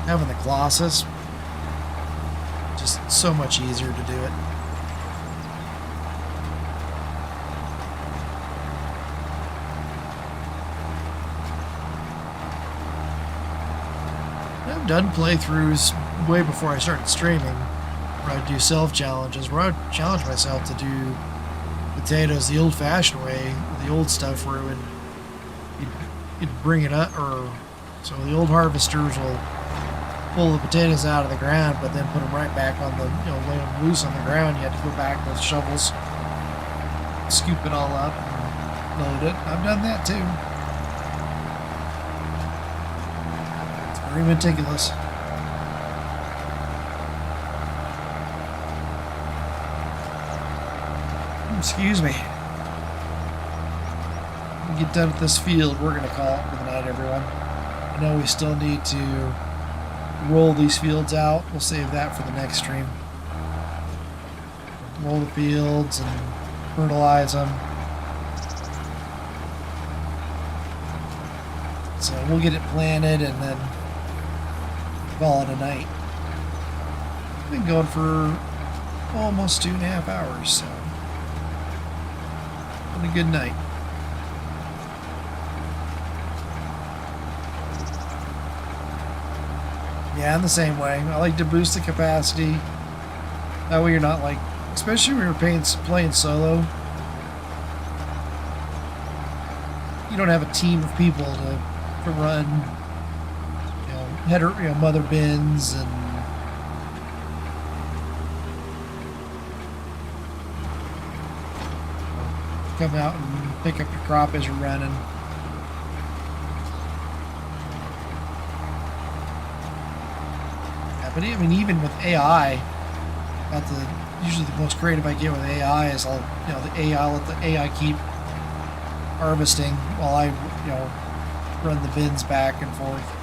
[SPEAKER 1] having the glosses, just so much easier to do it. I've done playthroughs way before I started streaming, where I'd do self-challenges, where I'd challenge myself to do potatoes the old-fashioned way, the old stuff, where you'd bring it up, or so the old harvesters will pull the potatoes out of the ground, but then put them right back on the, lay them loose on the ground. You had to go back with shovels, scoop it all up, and load it. I've done that too. Very meticulous. Excuse me. When we get done with this field, we're going to call it for the night, everyone. I know we still need to roll these fields out. We'll save that for the next stream. Roll the fields and fertilize them. So we'll get it planted and then call it a night. We've been going for almost 2.5 hours, so been a good night. Yeah, in the same way. I like to boost the capacity. That way you're not like, especially when you're playing solo, you don't have a team of people to run, header, mother bins and come out and pick up your crop as you're running. Yeah, but I mean, even with AI, usually the most creative I get with AI is I'll let the AI keep harvesting while I run the bins back and forth.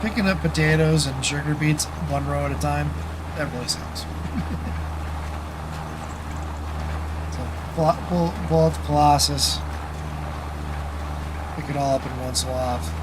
[SPEAKER 1] Picking up potatoes and sugar beets one row at a time, that really sucks. So pull out the Colossus, pick it all up in one swath.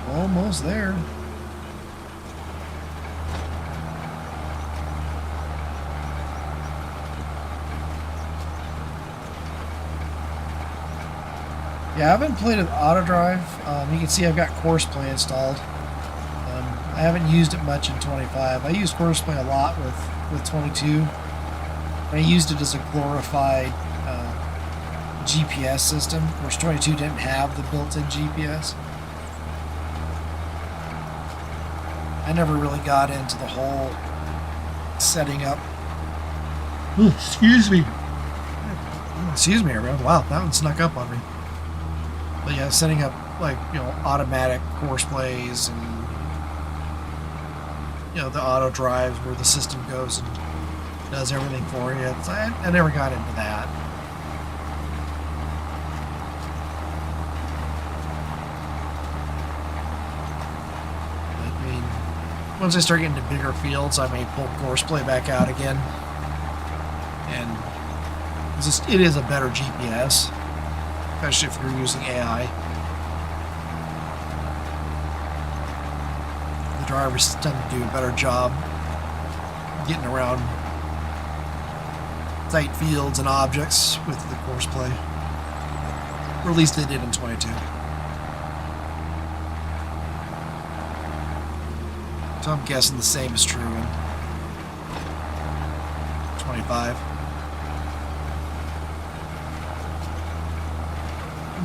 [SPEAKER 1] Almost there. Yeah, I haven't played with auto drive. You can see I've got Courseplay installed. I haven't used it much in 25. I used Courseplay a lot with 22. I used it as a glorified GPS system, which 22 didn't have the built-in GPS. I never really got into the whole setting up. Ooh, excuse me. Excuse me, everyone. Wow, that one snuck up on me. But yeah, setting up like, you know, automatic course plays and, you know, the auto drives where the system goes and does everything for you. I never got into that. I mean, once I start getting to bigger fields, I may pull Courseplay back out again. And it is a better GPS, especially if you're using AI. The drivers tend to do a better job getting around tight fields and objects with the Courseplay. Or at least they did in 22. So I'm guessing the same is true in 25.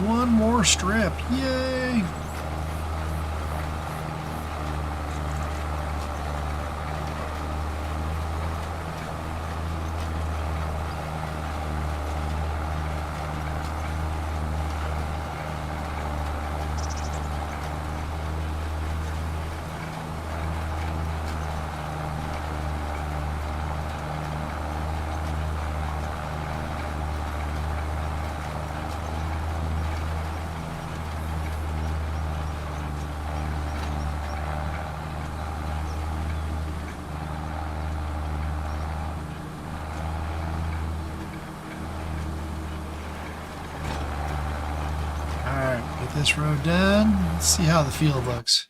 [SPEAKER 1] One more strip. Yay! This road done. Let's see how the field looks.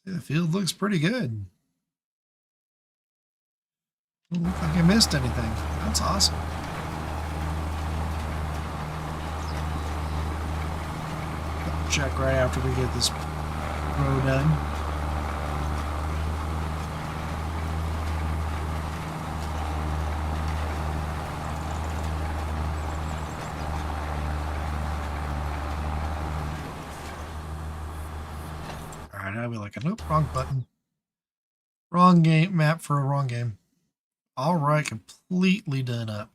[SPEAKER 1] See, the field looks pretty good. Doesn't look like I missed anything. That's awesome. Check right after we get this road done. I'll be like, nope, wrong button. Wrong game, map for a wrong game. All right, completely done up.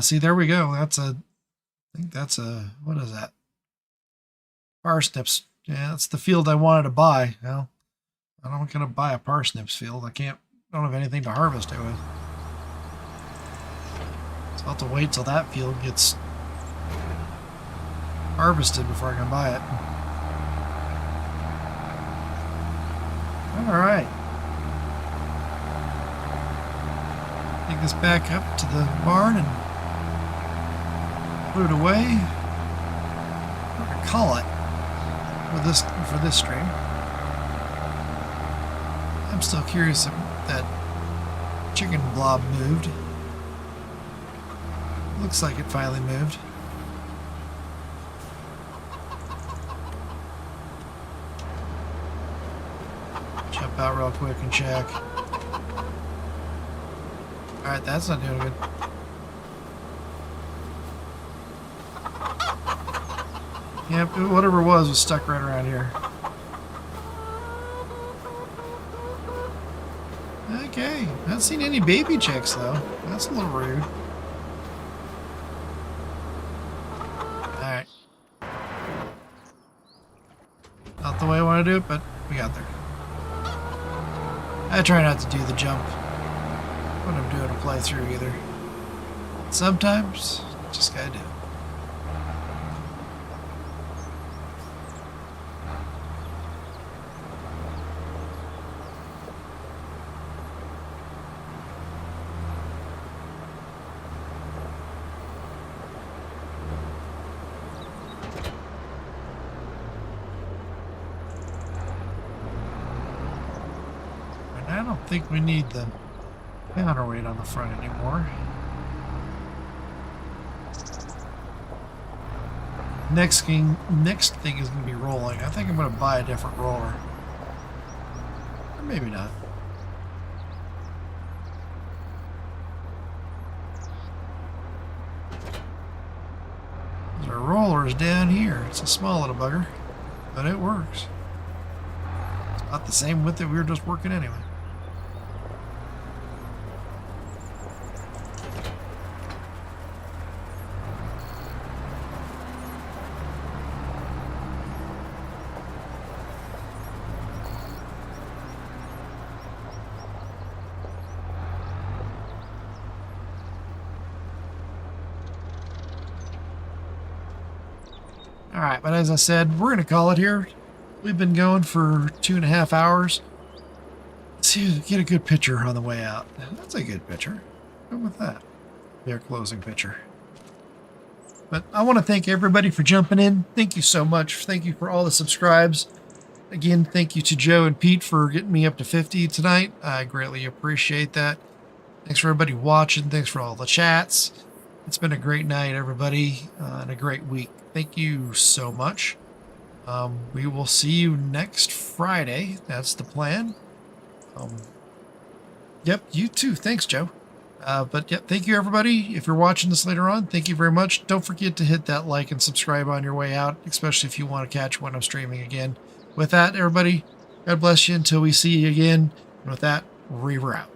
[SPEAKER 1] See, there we go. I think that's a, what is that? Parsnips. Yeah, that's the field I wanted to buy. Well, I'm not going to buy a parsnips field. I don't have anything to harvest it with. So I'll have to wait till that field gets harvested before I can buy it. Alright. Take this back up to the barn and put it away. What do I call it for this stream? I'm still curious if that chicken blob moved. Looks like it finally moved. Jump out real quick and check. Alright, that's not doing good. Yep, whatever it was stuck right around here. Okay, not seen any baby chicks though. That's a little rude. Alright. Not the way I want to do it, but we got there. I try not to do the jump when I'm doing a playthrough either. Sometimes, just gotta do it. I don't think we need the counterweight on the front anymore. Next thing is going to be rolling. I think I'm going to buy a different roller. Or maybe not. Our roller is down here. It's a small little bugger, but it works. It's not the same width that we were just working anyway. All right, but as I said, we're going to call it here. We've been going for 2.5 hours. Let's see, get a good picture on the way out. That's a good picture. Go with that. Their closing picture. But I want to thank everybody for jumping in. Thank you so much. Thank you for all the subscribes. Again, thank you to Joe and Pete for getting me up to 50 tonight. I greatly appreciate that. Thanks for everybody watching. Thanks for all the chats. It's been a great night, everybody, and a great week. Thank you so much. We will see you next Friday. That's the plan. Yep, you too. Thanks, Joe. But yep, thank you, everybody. If you're watching this later on, thank you very much. Don't forget to hit that like and subscribe on your way out, especially if you want to catch when I'm streaming again. With that, everybody, God bless you until we see you again. And with that, Reaver out.